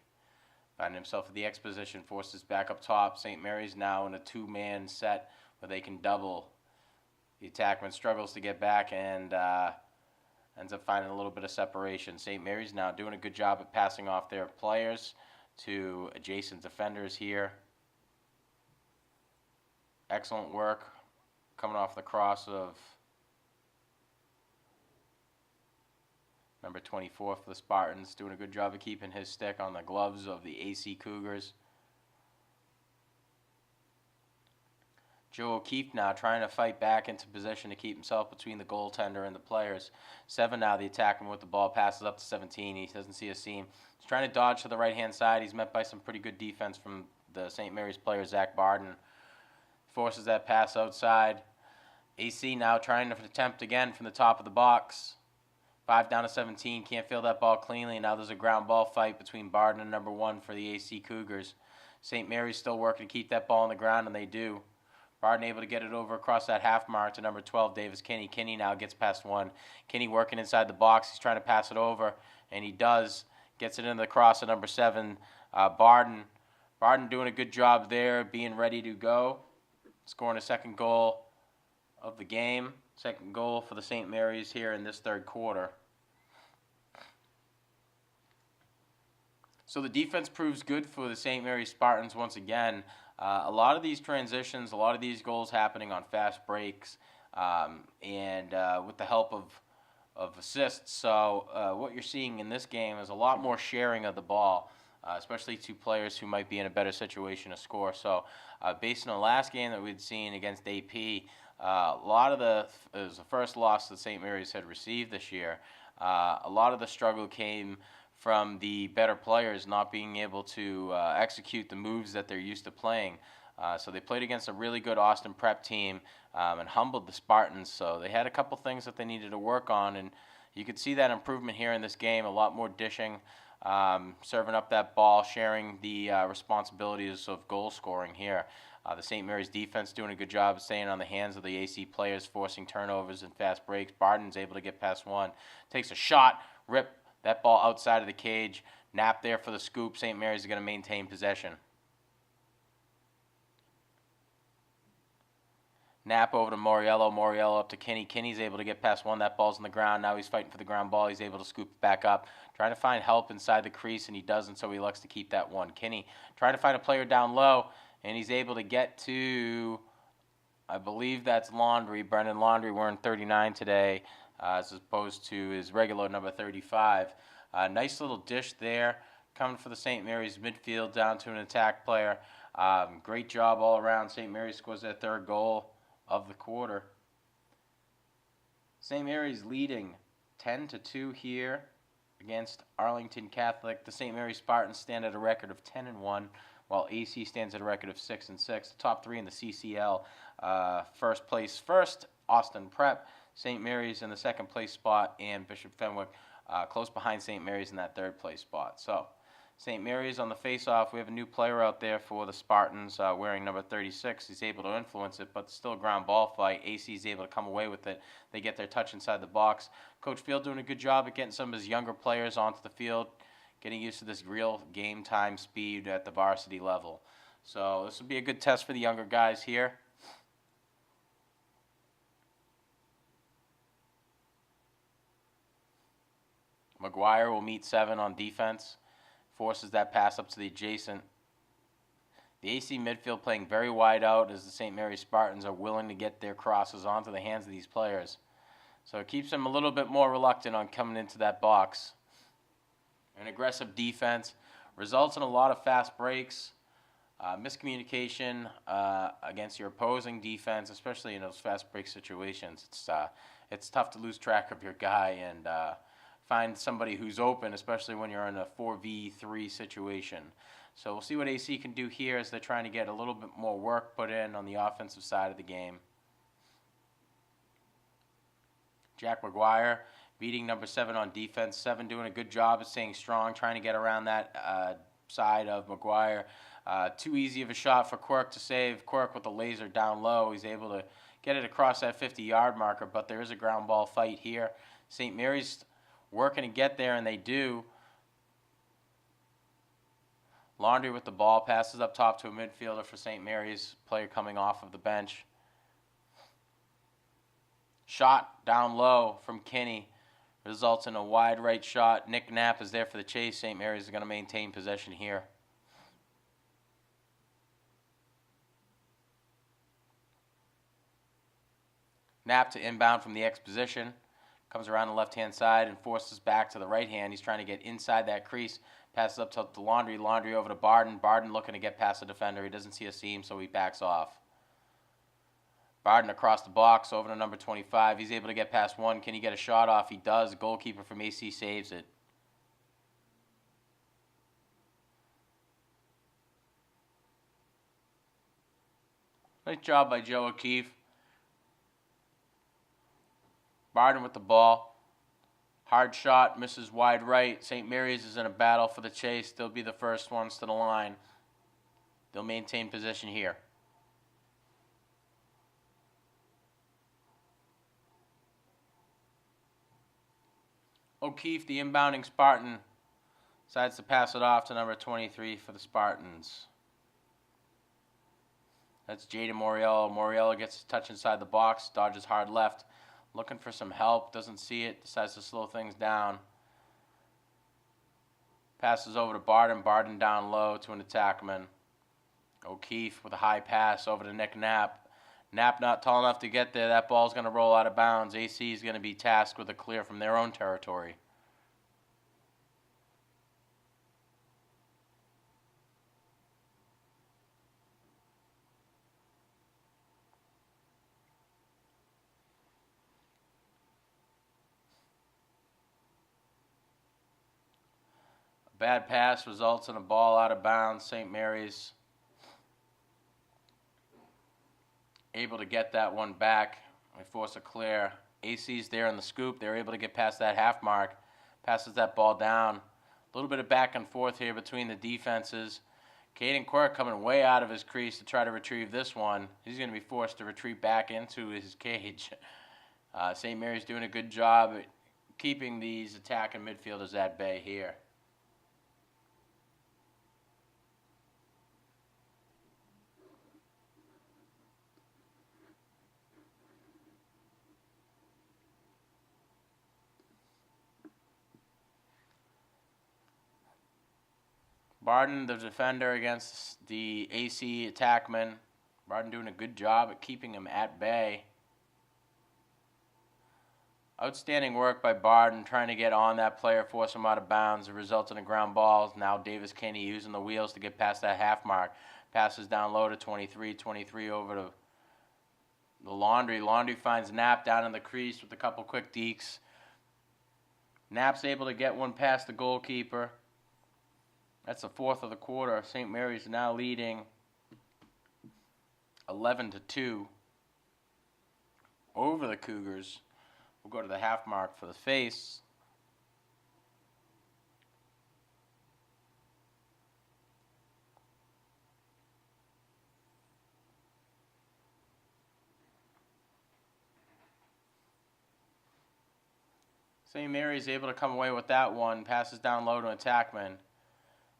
[SPEAKER 1] Finding himself at the X position. Forces back up top. St. Mary's now in a 2-man set where they can double. The attackman struggles to get back and ends up finding a little bit of separation. St. Mary's now doing a good job at passing off their players to adjacent defenders here. Excellent work coming off the cross of number 24 for the Spartans. Doing a good job of keeping his stick on the gloves of the AC Cougars. Joe O'Keefe now trying to fight back into position to keep himself between the goaltender and the players. 7 now, the attackman with the ball, passes up to 17. He doesn't see a seam. He's trying to dodge to the right-hand side. He's met by some pretty good defense from the St. Mary's player, Zach Barden. Forces that pass outside. AC now trying to attempt again from the top of the box. 5 down to 17. Can't field that ball cleanly. Now there's a ground ball fight between Barden and number 1 for the AC Cougars. St. Mary's still working to keep that ball on the ground, and they do. Barden able to get it over across that half mark to number 12, Davis Kinney. Kinney now gets past 1. Kinney working inside the box. He's trying to pass it over, and he does. Gets it into the cross of number 7, Barden. Barden doing a good job there, being ready to go. Scoring a second goal of the game. Second goal for the St. Mary's here in this third quarter. So the defense proves good for the St. Mary's Spartans once again. A lot of these transitions, a lot of these goals happening on fast breaks, and with the help of assists. So what you're seeing in this game is a lot more sharing of the ball, especially to players who might be in a better situation to score. So based on the last game that we'd seen against AP, a lot of it was the first loss that St. Mary's had received this year. A lot of the struggle came from the better players not being able to execute the moves that they're used to playing. So they played against a really good Austin Prep team and humbled the Spartans. So they had a couple things that they needed to work on, and you could see that improvement here in this game. A lot more dishing, serving up that ball, sharing the responsibilities of goal scoring here. The St. Mary's defense doing a good job of staying on the hands of the AC players, forcing turnovers and fast breaks. Barden's able to get past one. Takes a shot, rip that ball outside of the cage. Knapp there for the scoop. St. Mary's is going to maintain possession. Knapp over to Moriello. Moriello up to Kinney. Kinney's able to get past one. That ball's on the ground. Now he's fighting for the ground ball. He's able to scoop it back up. Trying to find help inside the crease, and he doesn't, so he elects to keep that one. Kinney trying to find a player down low, and he's able to get to, I believe that's Laundry. Brendan Laundry wearing 39 today, as opposed to his regular number 35. Nice little dish there, coming for the St. Mary's midfield down to an attack player. Great job all around. St. Mary's scores their third goal of the quarter. St. Mary's leading 10-2 here against Arlington Catholic. The St. Mary's Spartans stand at a record of 10-1, while AC stands at a record of 6-6. The top three in the CCL. First place, Austin Prep, St. Mary's in the second place spot, and Bishop Fenwick close behind St. Mary's in that third place spot. So St. Mary's on the face-off. We have a new player out there for the Spartans wearing number 36. He's able to influence it, but it's still a ground ball fight. AC is able to come away with it. They get their touch inside the box. Coach Field doing a good job at getting some of his younger players onto the field, getting used to this real game time speed at the varsity level. So this will be a good test for the younger guys here. McGuire will meet 7 on defense. Forces that pass up to the adjacent. The AC midfield playing very wide out as the St. Mary's Spartans are willing to get their crosses onto the hands of these players. So it keeps them a little bit more reluctant on coming into that box. An aggressive defense results in a lot of fast breaks, miscommunication against your opposing defense, especially in those fast break situations. It's tough to lose track of your guy and find somebody who's open, especially when you're in a 4v3 situation. So we'll see what AC can do here as they're trying to get a little bit more work put in on the offensive side of the game. Jack McGuire beating number 7 on defense. 7 doing a good job of staying strong, trying to get around that side of McGuire. Too easy of a shot for Quirk to save. Quirk with the laser down low. He's able to get it across that 50-yard marker, but there is a ground ball fight here. St. Mary's working to get there, and they do. Laundry with the ball, passes up top to a midfielder for St. Mary's, player coming off of the bench. Shot down low from Kinney results in a wide right shot. Nick Knapp is there for the chase. St. Mary's is going to maintain possession here. Knapp to inbound from the X position. Comes around the left-hand side and forces back to the right hand. He's trying to get inside that crease. Passes up to Laundry. Laundry over to Barden. Barden looking to get past the defender. He doesn't see a seam, so he backs off. Barden across the box over to number 25. He's able to get past one. Can he get a shot off? He does. The goalkeeper from AC saves it. Nice job by Joe O'Keefe. Barden with the ball. Hard shot, misses wide right. St. Mary's is in a battle for the chase. They'll be the first ones to the line. They'll maintain position here. O'Keefe, the inbounding Spartan, decides to pass it off to number 23 for the Spartans. That's Jaden Moriello. Moriello gets a touch inside the box, dodges hard left. Looking for some help, doesn't see it, decides to slow things down. Passes over to Barden. Barden down low to an attackman. O'Keefe with a high pass over to Nick Knapp. Knapp not tall enough to get there. That ball's going to roll out of bounds. AC is going to be tasked with a clear from their own territory. A bad pass results in a ball out of bounds. St. Mary's able to get that one back. We force a clear. AC's there in the scoop. They're able to get past that half mark. Passes that ball down. A little bit of back and forth here between the defenses. Caden Quirk coming way out of his crease to try to retrieve this one. He's going to be forced to retreat back into his cage. St. Mary's doing a good job at keeping these attacking midfielders at bay here. Barden, the defender, against the AC attackman. Barden doing a good job at keeping him at bay. Outstanding work by Barden trying to get on that player, force him out of bounds. It results in a ground ball. Now Davis Kinney using the wheels to get past that half mark. Passes down low to 23. 23 over to the Laundry. Laundry finds Knapp down in the crease with a couple quick dekes. Knapp's able to get one past the goalkeeper. That's the fourth of the quarter. St. Mary's now leading 11-2 over the Cougars. We'll go to the half mark for the face. St. Mary's able to come away with that one. Passes down low to an attackman.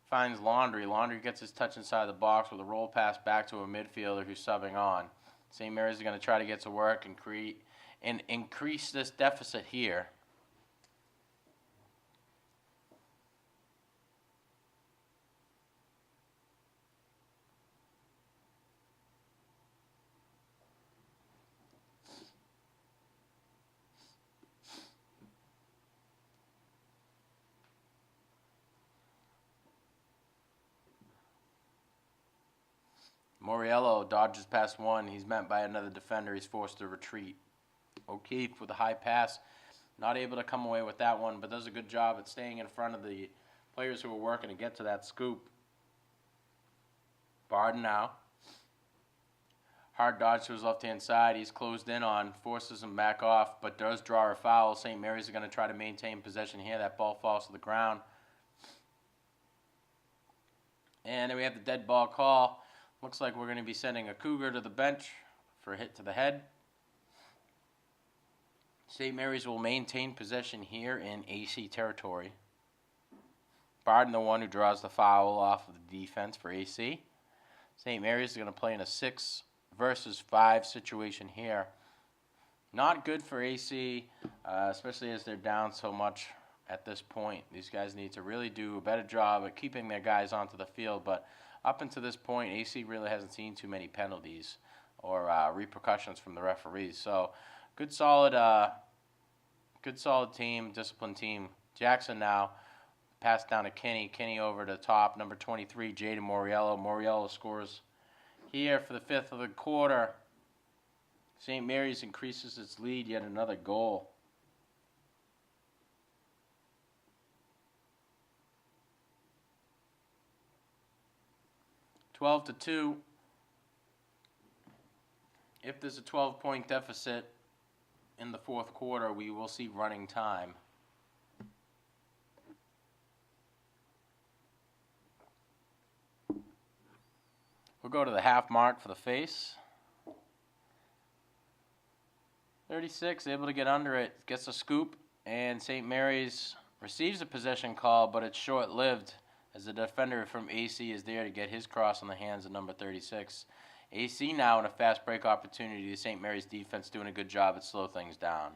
[SPEAKER 1] Finds Laundry. Laundry gets his touch inside the box with a roll pass back to a midfielder who's subbing on. St. Mary's is going to try to get to work and create and increase this deficit here. Moriello dodges past one. He's met by another defender. He's forced to retreat. O'Keefe with a high pass. Not able to come away with that one, but does a good job at staying in front of the players who are working to get to that scoop. Barden now. Hard dodge to his left-hand side. He's closed in on, forces him back off, but does draw a foul. St. Mary's are going to try to maintain possession here. That ball falls to the ground. And then we have the dead ball call. Looks like we're going to be sending a Cougar to the bench for a hit to the head. St. Mary's will maintain possession here in AC territory. Barden, the one who draws the foul off of the defense for AC. St. Mary's is going to play in a 6 versus 5 situation here. Not good for AC, especially as they're down so much at this point. These guys need to really do a better job at keeping their guys onto the field, but up until this point, AC really hasn't seen too many penalties or repercussions from the referees. So, good solid team, disciplined team. Jackson now, pass down to Kinney. Kinney over to top, number 23, Jaden Moriello. Moriello scores here for the 5th of the quarter. St. Mary's increases its lead, yet another goal. (12-2). If there's a 12-point deficit in the 4th quarter, we will see running time. We'll go to the half mark for the face. 36, able to get under it, gets a scoop, and St. Mary's receives a possession call, but it's short-lived as the defender from AC is there to get his cross on the hands of number 36. AC now in a fast break opportunity. The St. Mary's defense doing a good job at slow things down.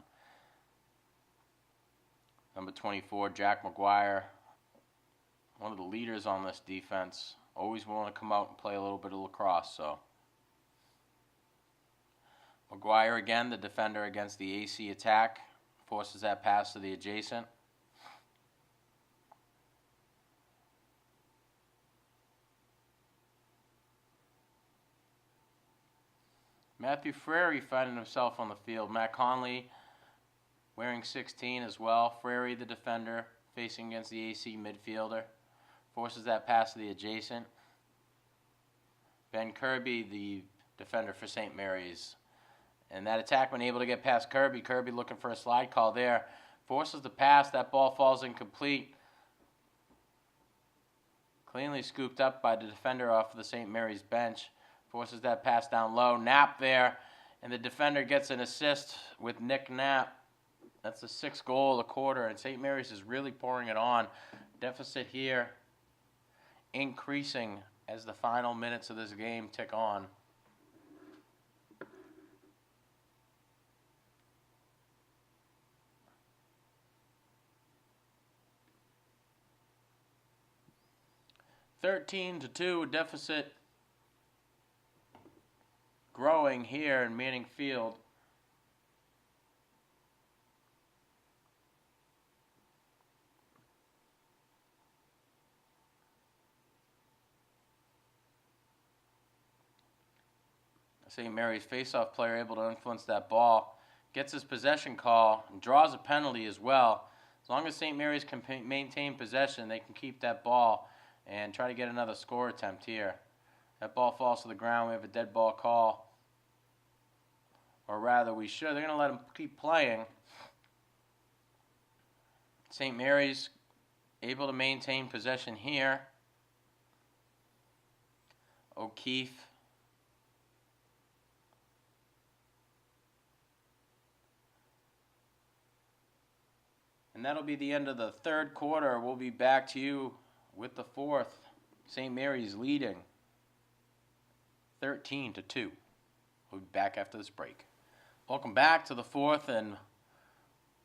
[SPEAKER 1] Number 24, Jack McGuire, one of the leaders on this defense. always willing to come out and play a little bit of lacrosse. So McGuire again, the defender against the AC attack, forces that pass to the adjacent. Matthew Frary finding himself on the field. Matt Conley wearing 16 as well. Frary, the defender, facing against the AC midfielder. Forces that pass to the adjacent. Ben Kirby, the defender for St. Mary's. And that attackman able to get past Kirby. Kirby looking for a slide call there. Forces the pass. That ball falls incomplete. Cleanly scooped up by the defender off of the St. Mary's bench. Forces that pass down low. Knapp there. And the defender gets an assist with Nick Knapp. That's the 6th goal of the quarter. And St. Mary's is really pouring it on. Deficit here increasing as the final minutes of this game tick on. (13-2) deficit growing here in Manning Field. St. Mary's faceoff player able to influence that ball, gets his possession call, and draws a penalty as well. As long as St. Mary's can maintain possession, they can keep that ball and try to get another score attempt here. That ball falls to the ground. We have a dead ball call. Or rather, we should. They're going to let him keep playing. St. Mary's able to maintain possession here. O'Keefe. And that'll be the end of the 3rd quarter. We'll be back to you with the 4th. St. Mary's leading 13-2. We'll be back after this break. Welcome back to the 4th and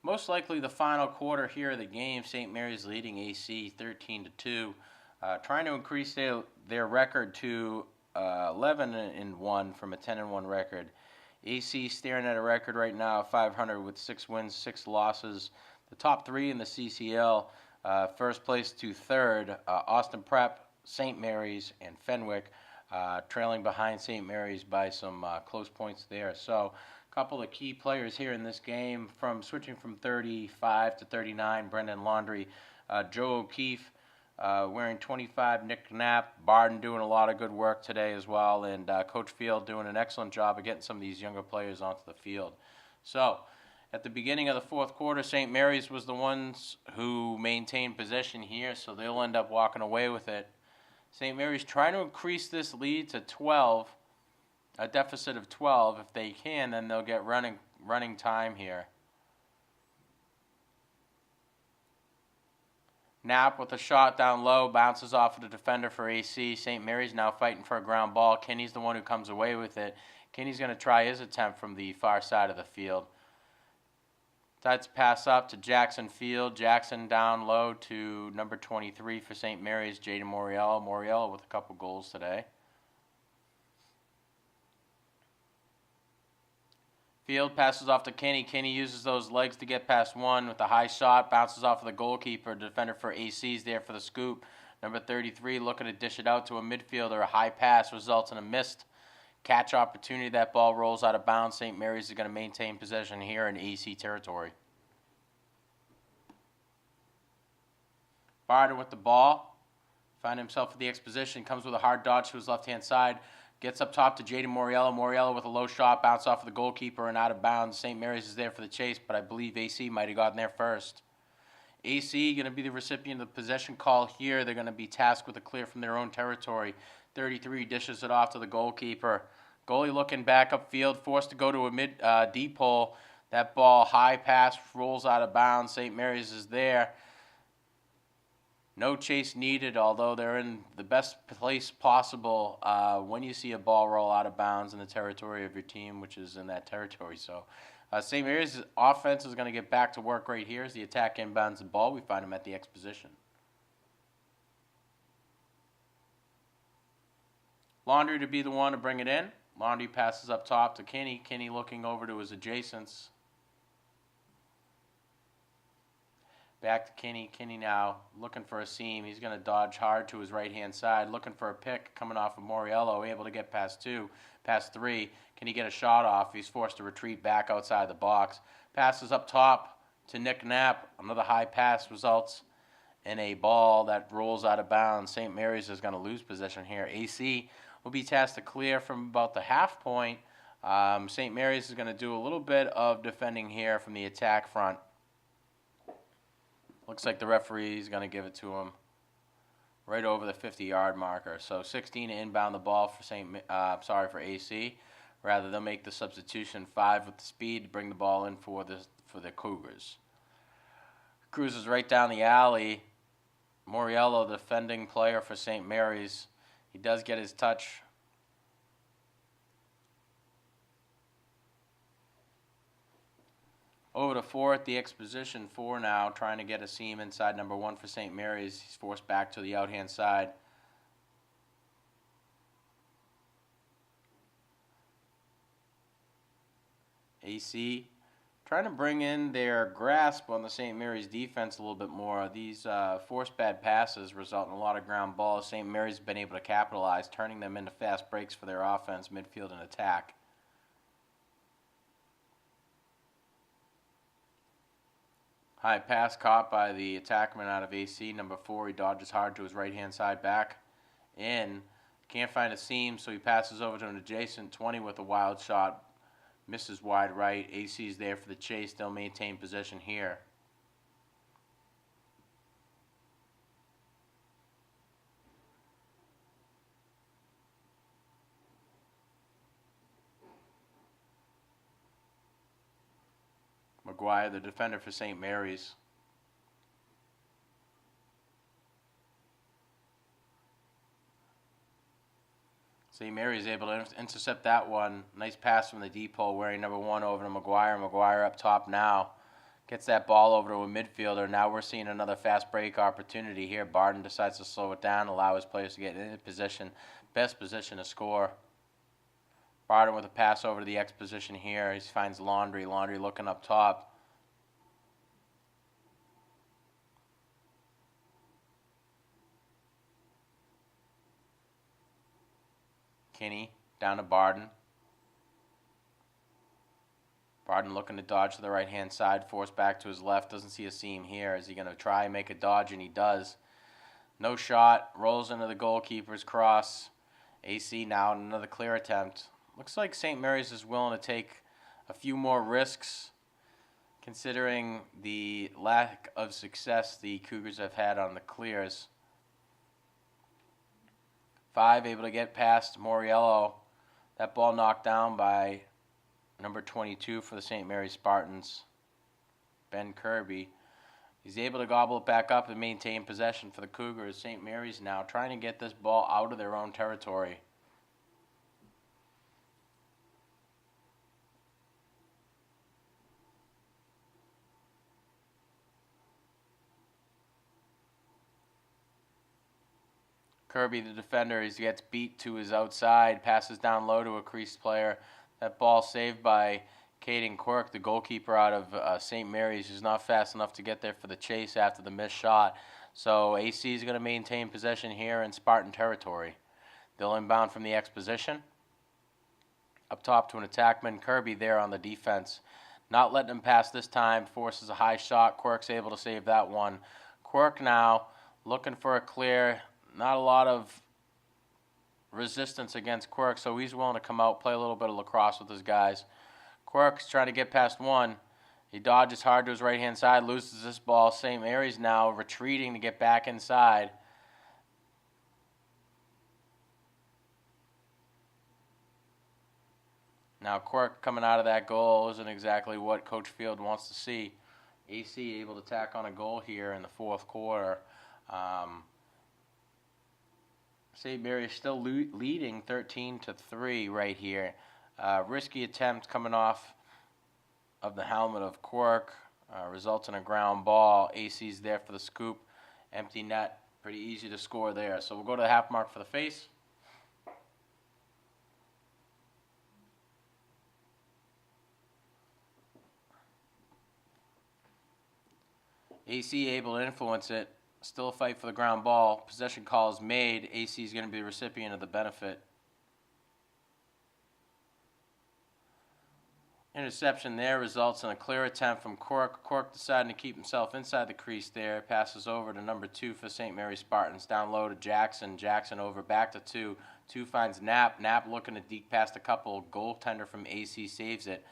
[SPEAKER 1] most likely the final quarter here of the game. St. Mary's leading AC 13-2. Trying to increase their record to 11-1 from a 10-1 record. AC staring at a record right now of 500 with 6 wins, 6 losses. The top 3 in the CCL, first place to 3rd, Austin Prep, St. Mary's, and Fenwick, trailing behind St. Mary's by some close points there. So a couple of key players here in this game, switching from 35 to 39, Brendan Laundrie, Joe O'Keefe wearing 25, Nick Knapp, Barden doing a lot of good work today as well, and Coach Field doing an excellent job of getting some of these younger players onto the field. So at the beginning of the 4th quarter, St. Mary's was the ones who maintained possession here, so they'll end up walking away with it. St. Mary's trying to increase this lead to 12, a deficit of 12. If they can, then they'll get running time here. Knapp with a shot down low, bounces off of the defender for AC. St. Mary's now fighting for a ground ball. Kinney's the one who comes away with it. Kinney's going to try his attempt from the far side of the field. That's pass up to Jackson Field. Jackson down low to number 23 for St. Mary's, Jaden Moriello. Moriello with a couple goals today. Field passes off to Kinney. Kinney uses those legs to get past one with a high shot. Bounces off of the goalkeeper. Defender for AC's there for the scoop. Number 33 looking to dish it out to a midfielder. A high pass results in a missed catch opportunity. That ball rolls out of bounds. St. Mary's is going to maintain possession here in AC territory. Barden with the ball. Find himself at the X position. Comes with a hard dodge to his left-hand side. Gets up top to Jaden Moriello. Moriello with a low shot. Bounce off of the goalkeeper and out of bounds. St. Mary's is there for the chase, but I believe AC might have gotten there first. AC going to be the recipient of the possession call here. They're going to be tasked with a clear from their own territory. 33 dishes it off to the goalkeeper. Goalie looking back upfield, forced to go to a deep hole. That ball, high pass, rolls out of bounds. St. Mary's is there. No chase needed, although they're in the best place possible when you see a ball roll out of bounds in the territory of your team, which is in that territory. So St. Mary's offense is going to get back to work right here as the attack inbounds the ball. We find them at the X position. Laundry to be the one to bring it in. Laundry passes up top to Kinney. Kinney looking over to his adjacents. Back to Kinney. Kinney now looking for a seam. He's going to dodge hard to his right-hand side. Looking for a pick coming off of Moriello. Able to get past 2, past 3. Can he get a shot off? He's forced to retreat back outside the box. Passes up top to Nick Knapp. Another high pass results in a ball that rolls out of bounds. St. Mary's is going to lose possession here. AC will be tasked to clear from about the half point. St. Mary's is going to do a little bit of defending here from the attack front. Looks like the referee is going to give it to him right over the 50-yard marker. So 16 to inbound the ball for for AC. Rather, they'll make the substitution 5 with the speed to bring the ball in for the Cougars. Cruises right down the alley. Moriello, the defending player for St. Mary's, he does get his touch. Over to 4 at the exposition. 4 now, trying to get a seam inside number 1 for St. Mary's. He's forced back to the out-hand side. AC trying to bring in their grasp on the St. Mary's defense a little bit more. These forced bad passes result in a lot of ground balls. St. Mary's has been able to capitalize, turning them into fast breaks for their offense, midfield, and attack. High pass caught by the attackman out of AC, number 4. He dodges hard to his right-hand side back. In. Can't find a seam, so he passes over to an adjacent 20 with a wild shot. Misses wide right. AC's there for the chase. They'll maintain possession here. McGuire, the defender for St. Mary's. St. Mary's able to intercept that one. Nice pass from the deep hole, wearing number 1 over to McGuire. McGuire up top now. Gets that ball over to a midfielder. Now we're seeing another fast break opportunity here. Barden decides to slow it down, allow his players to get in position. Best position to score. Barden with a pass over to the X position here. He finds Laundry. Laundry looking up top. Kinney down to Barden. Barden looking to dodge to the right-hand side, forced back to his left. Doesn't see a seam here. Is he going to try and make a dodge? And he does. No shot. Rolls into the goalkeeper's cross. AC now another clear attempt. Looks like St. Mary's is willing to take a few more risks, considering the lack of success the Cougars have had on the clears. 5 able to get past Moriello. That ball knocked down by number 22 for the St. Mary's Spartans, Ben Kirby. He's able to gobble it back up and maintain possession for the Cougars. St. Mary's now trying to get this ball out of their own territory. Kirby, the defender, he gets beat to his outside, passes down low to a creased player. That ball saved by Caden Quirk, the goalkeeper out of St. Mary's, who's not fast enough to get there for the chase after the missed shot. So AC is going to maintain possession here in Spartan territory. They'll inbound from the X position. Up top to an attackman. Kirby there on the defense. Not letting him pass this time. Forces a high shot. Quirk's able to save that one. Quirk now looking for a clear. Not a lot of resistance against Quirk, so he's willing to come out, play a little bit of lacrosse with his guys. Quirk's trying to get past 1. He dodges hard to his right-hand side, loses this ball. St. Mary's now retreating to get back inside. Now Quirk coming out of that goal isn't exactly what Coach Field wants to see. AC able to tack on a goal here in the 4th quarter. St. Mary's still leading 13-3 right here. Risky attempt coming off of the helmet of Quirk. Results in a ground ball. AC's there for the scoop. Empty net. Pretty easy to score there. So we'll go to the half mark for the face. AC able to influence it. Still a fight for the ground ball. Possession call is made. AC is going to be the recipient of the benefit. Interception there results in a clear attempt from Cork. Cork deciding to keep himself inside the crease there. Passes over to number 2 for St. Mary's Spartans. Down low to Jackson. Jackson over back to 2. 2 finds Knapp. Knapp looking to deke past a couple. Goaltender from AC saves it.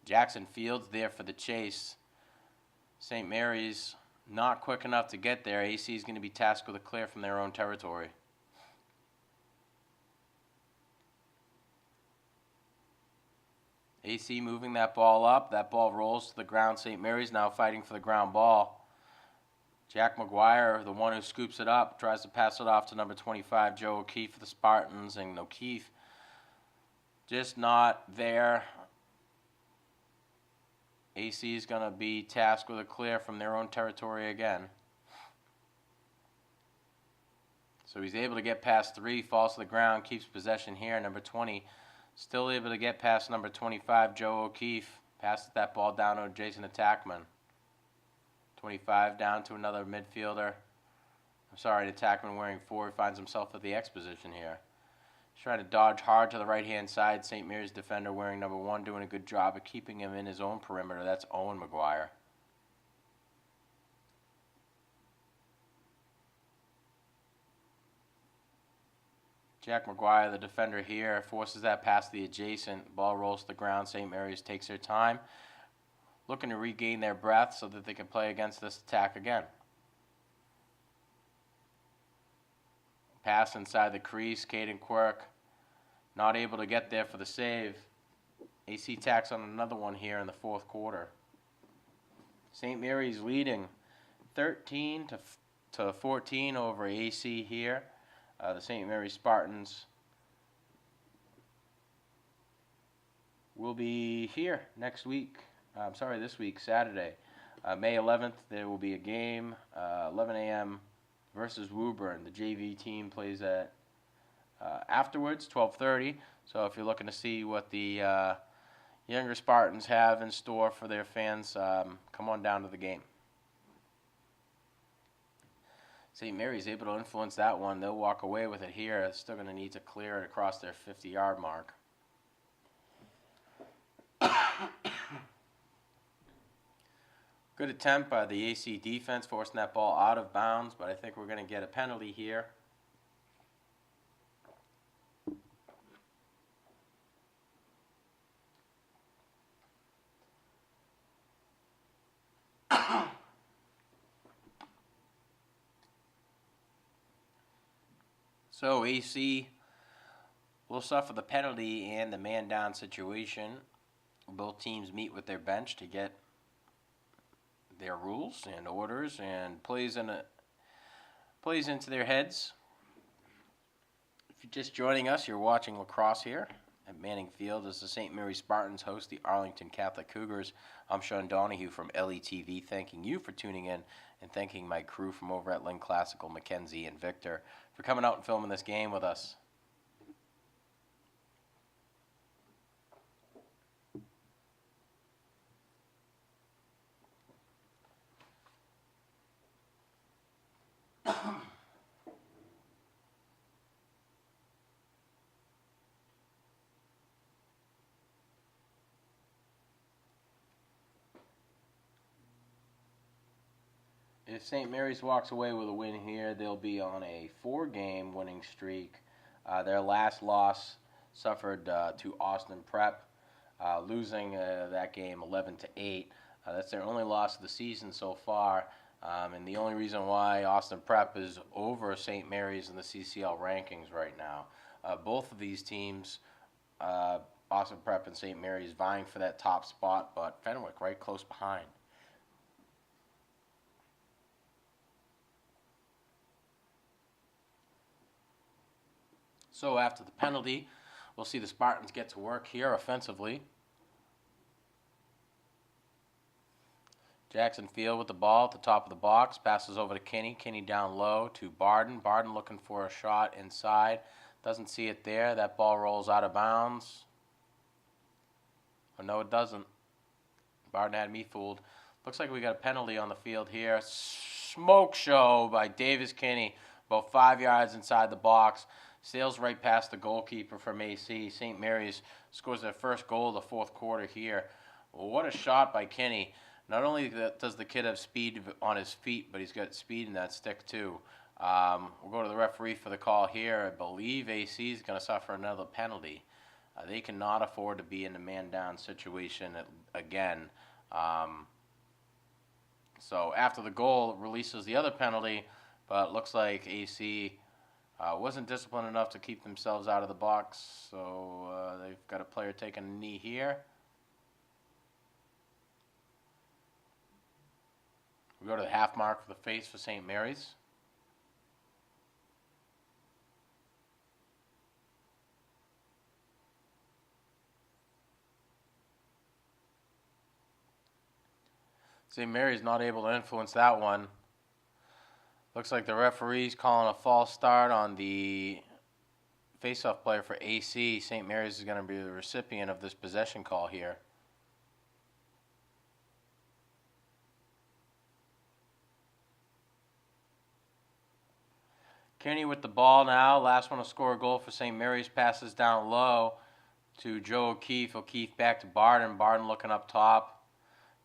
[SPEAKER 1] Jackson Fields there for the chase. St. Mary's not quick enough to get there. AC is going to be tasked with a clear from their own territory. AC moving that ball up. That ball rolls to the ground. St. Mary's now fighting for the ground ball. Jack McGuire, the one who scoops it up, tries to pass it off to number 25, Joe O'Keefe for the Spartans, and O'Keefe just not there. AC is going to be tasked with a clear from their own territory again. So he's able to get past 3, falls to the ground, keeps possession here. Number 20 still able to get past number 25, Joe O'Keefe. Passes that ball down to Jason Attackman. 25 down to another midfielder. I'm sorry, Attackman wearing 4 finds himself at the X position here. He's trying to dodge hard to the right-hand side. St. Mary's defender wearing number 1 doing a good job of keeping him in his own perimeter. That's Owen McGuire. Jack McGuire, the defender here, forces that past the adjacent. Ball rolls to the ground. St. Mary's takes their time, looking to regain their breath so that they can play against this attack again. Pass inside the crease. Caden Quirk not able to get there for the save. AC tacks on another one here in the 4th quarter. St. Mary's leading 13 to 14 over AC here. The St. Mary's Spartans will be here next week. This week, Saturday. May 11th, there will be a game, 11 a.m. versus Woburn. The JV team plays at afterwards, 12:30. So if you're looking to see what the younger Spartans have in store for their fans, come on down to the game. St. Mary's able to influence that one. They'll walk away with it here. It's still going to need to clear it across their 50-yard mark. Good attempt by the AC defense, forcing that ball out of bounds, but I think we're going to get a penalty here. So AC will suffer the penalty and the man-down situation. Both teams meet with their bench to get their rules and orders and plays into their heads. If you're just joining us, you're watching Lacrosse here at Manning Field as the St. Mary's Spartans host the Arlington Catholic Cougars. I'm Sean Donahue from LETV, thanking you for tuning in and thanking my crew from over at Lynn Classical, Mackenzie and Victor, for coming out and filming this game with us. If St. Mary's walks away with a win here, they'll be on a 4-game winning streak. Their last loss suffered to Austin Prep, losing that game 11-8. That's their only loss of the season so far, and the only reason why Austin Prep is over St. Mary's in the CCL rankings right now. Both of these teams, Austin Prep and St. Mary's, vying for that top spot, but Fenwick right close behind. So after the penalty, we'll see the Spartans get to work here offensively. Jackson Field with the ball at the top of the box. Passes over to Kinney. Kinney down low to Barden. Barden looking for a shot inside. Doesn't see it there. That ball rolls out of bounds. Oh, no, it doesn't. Barden had me fooled. Looks like we got a penalty on the field here. Smoke show by Davis Kinney, about 5 yards inside the box. Sails right past the goalkeeper from AC. St. Mary's scores their first goal of the fourth quarter here. Well, what a shot by Kinney. Not only does the kid have speed on his feet, but he's got speed in that stick too. We'll go to the referee for the call here. I believe AC is going to suffer another penalty. They cannot afford to be in a man-down situation again. So after the goal, it releases the other penalty, but it looks like AC wasn't disciplined enough to keep themselves out of the box. So they've got a player taking a knee here. We go to the half mark for the face for St. Mary's. St. Mary's not able to influence that one. Looks like the referee's calling a false start on the face-off player for AC. St. Mary's is going to be the recipient of this possession call here. Kenny with the ball now. Last one to score a goal for St. Mary's. Passes down low to Joe O'Keefe. O'Keefe back to Barden. Barden looking up top.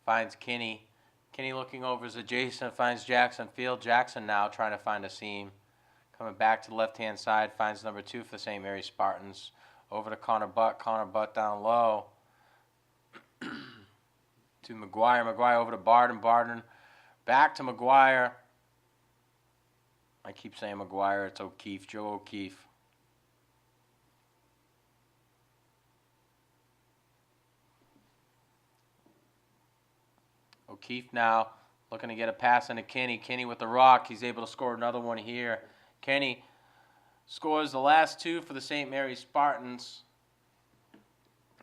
[SPEAKER 1] Finds Kinney. Kinney looking over is adjacent. Finds Jackson Field. Jackson now trying to find a seam. Coming back to the left-hand side. Finds number 2 for St. Mary's Spartans. Over to Connor Butt. Connor Butt down low to McGuire. McGuire over to Barden. Barden back to McGuire. I keep saying McGuire. It's O'Keefe. Joe O'Keefe. O'Keefe now looking to get a pass into Kenny. Kenny with the rock. He's able to score another one here. Kenny scores the last 2 for the St. Mary's Spartans.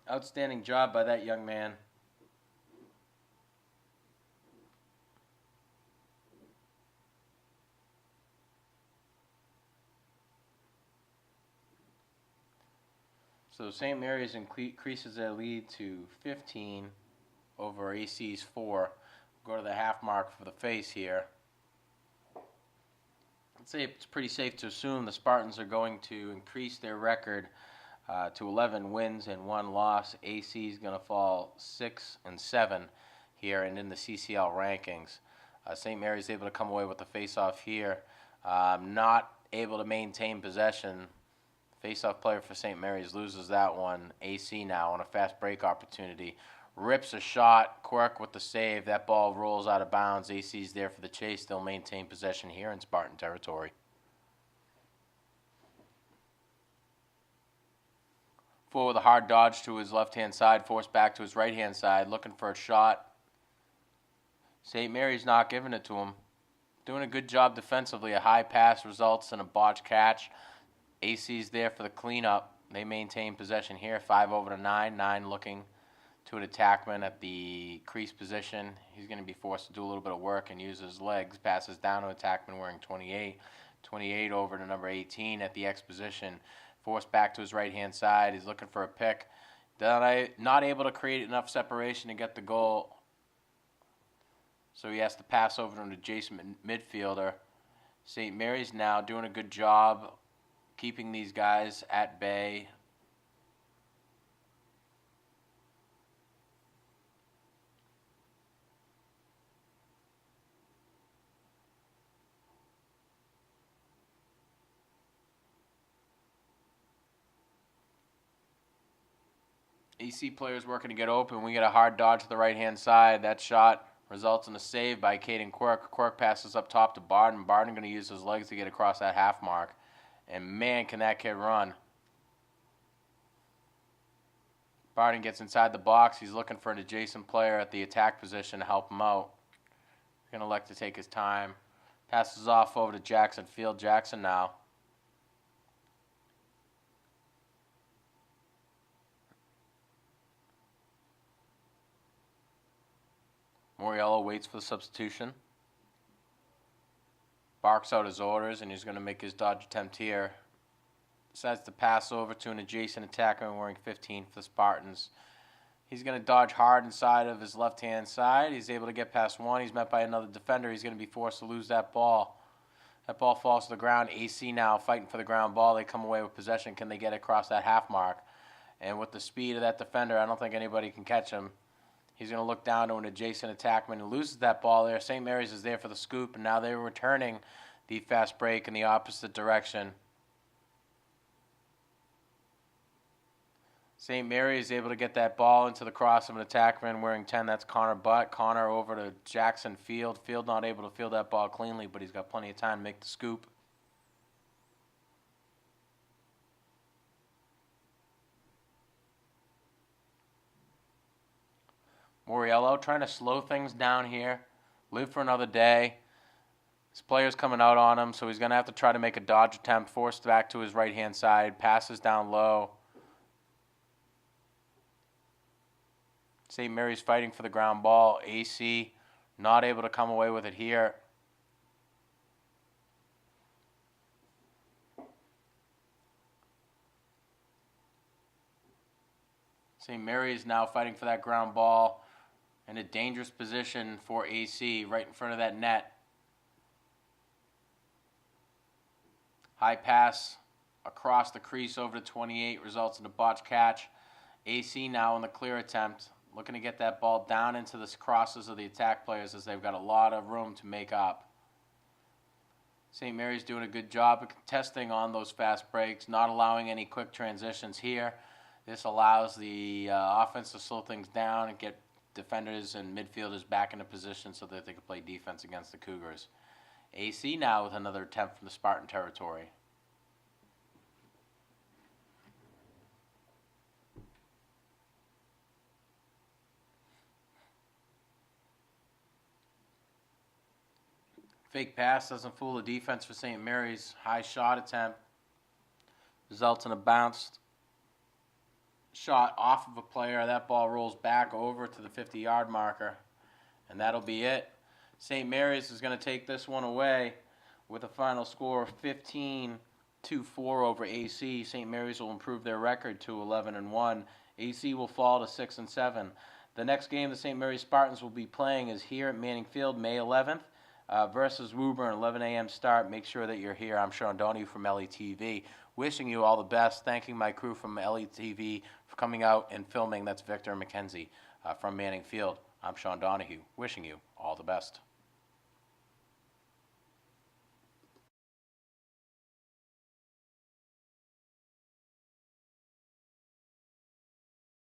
[SPEAKER 1] Outstanding job by that young man. So St. Mary's increases their lead to 15 over AC's 4. We'll go to the half mark for the face here. I'd say it's pretty safe to assume the Spartans are going to increase their record to 11 wins and 1 loss. AC is going to fall 6 and 7 here and in the CCL rankings. St. Mary's able to come away with the face-off here. Not able to maintain possession. Face-off player for St. Mary's loses that one. AC now on a fast break opportunity. Rips a shot. Quirk with the save. That ball rolls out of bounds. AC's there for the chase. They'll maintain possession here in Spartan territory. Forward with a hard dodge to his left-hand side. Forced back to his right-hand side. Looking for a shot. St. Mary's not giving it to him. Doing a good job defensively. A high pass results in a botched catch. AC's there for the cleanup. They maintain possession here. 5 over to 9. 9 looking to an attackman at the crease position. He's going to be forced to do a little bit of work and use his legs. Passes down to attackman wearing 28. 28 over to number 18 at the X position. Forced back to his right-hand side. He's looking for a pick. Not able to create enough separation to get the goal. So he has to pass over to an adjacent midfielder. St. Mary's now doing a good job keeping these guys at bay. AC players working to get open. We get a hard dodge to the right-hand side. That shot results in a save by Caden Quirk. Quirk passes up top to Barden. Barden going to use his legs to get across that half mark. And man, can that kid run. Barden gets inside the box. He's looking for an adjacent player at the attack position to help him out. He's going to elect to take his time. Passes off over to Jackson Field. Jackson now. Moriello waits for the substitution. Barks out his orders, and he's going to make his dodge attempt here. Decides to pass over to an adjacent attacker wearing 15 for the Spartans. He's going to dodge hard inside of his left-hand side. He's able to get past one. He's met by another defender. He's going to be forced to lose that ball. That ball falls to the ground. AC now fighting for the ground ball. They come away with possession. Can they get across that half mark? And with the speed of that defender, I don't think anybody can catch him. He's going to look down to an adjacent attackman and loses that ball there. St. Mary's is there for the scoop, and now they're returning the fast break in the opposite direction. St. Mary is able to get that ball into the cross of an attackman wearing 10. That's Connor Butt. Connor over to Jackson Field. Field not able to field that ball cleanly, but he's got plenty of time to make the scoop. Moriello trying to slow things down here. Live for another day. His player's coming out on him, so he's going to have to try to make a dodge attempt. Forced back to his right-hand side. Passes down low. St. Mary's fighting for the ground ball. AC not able to come away with it here. St. Mary's now fighting for that ground ball in a dangerous position for AC right in front of that net. High pass across the crease over to 28 results in a botch catch. AC now in the clear attempt, looking to get that ball down into the crosses of the attack players as they've got a lot of room to make up. St. Mary's doing a good job of contesting on those fast breaks, not allowing any quick transitions here. This allows the offense to slow things down and get defenders and midfielders back into position so that they can play defense against the Cougars. AC now with another attempt from the Spartan territory. Fake pass doesn't fool the defense for St. Mary's. High shot attempt results in a bounced shot off of a player. That ball rolls back over to the 50-yard marker, and that'll be it. St. Mary's is going to take this one away with a final score of 15-4 over AC. St. Mary's will improve their record to 11-1. AC will fall to 6-7. The next game the St. Mary's Spartans will be playing is here at Manning Field, May 11th. Versus Woburn, 11 a.m. start. Make sure that you're here. I'm Sean Donahue from LETV. Wishing you all the best. Thanking my crew from LETV for coming out and filming. That's Victor and Mackenzie from Manning Field. I'm Sean Donahue. Wishing you all the best.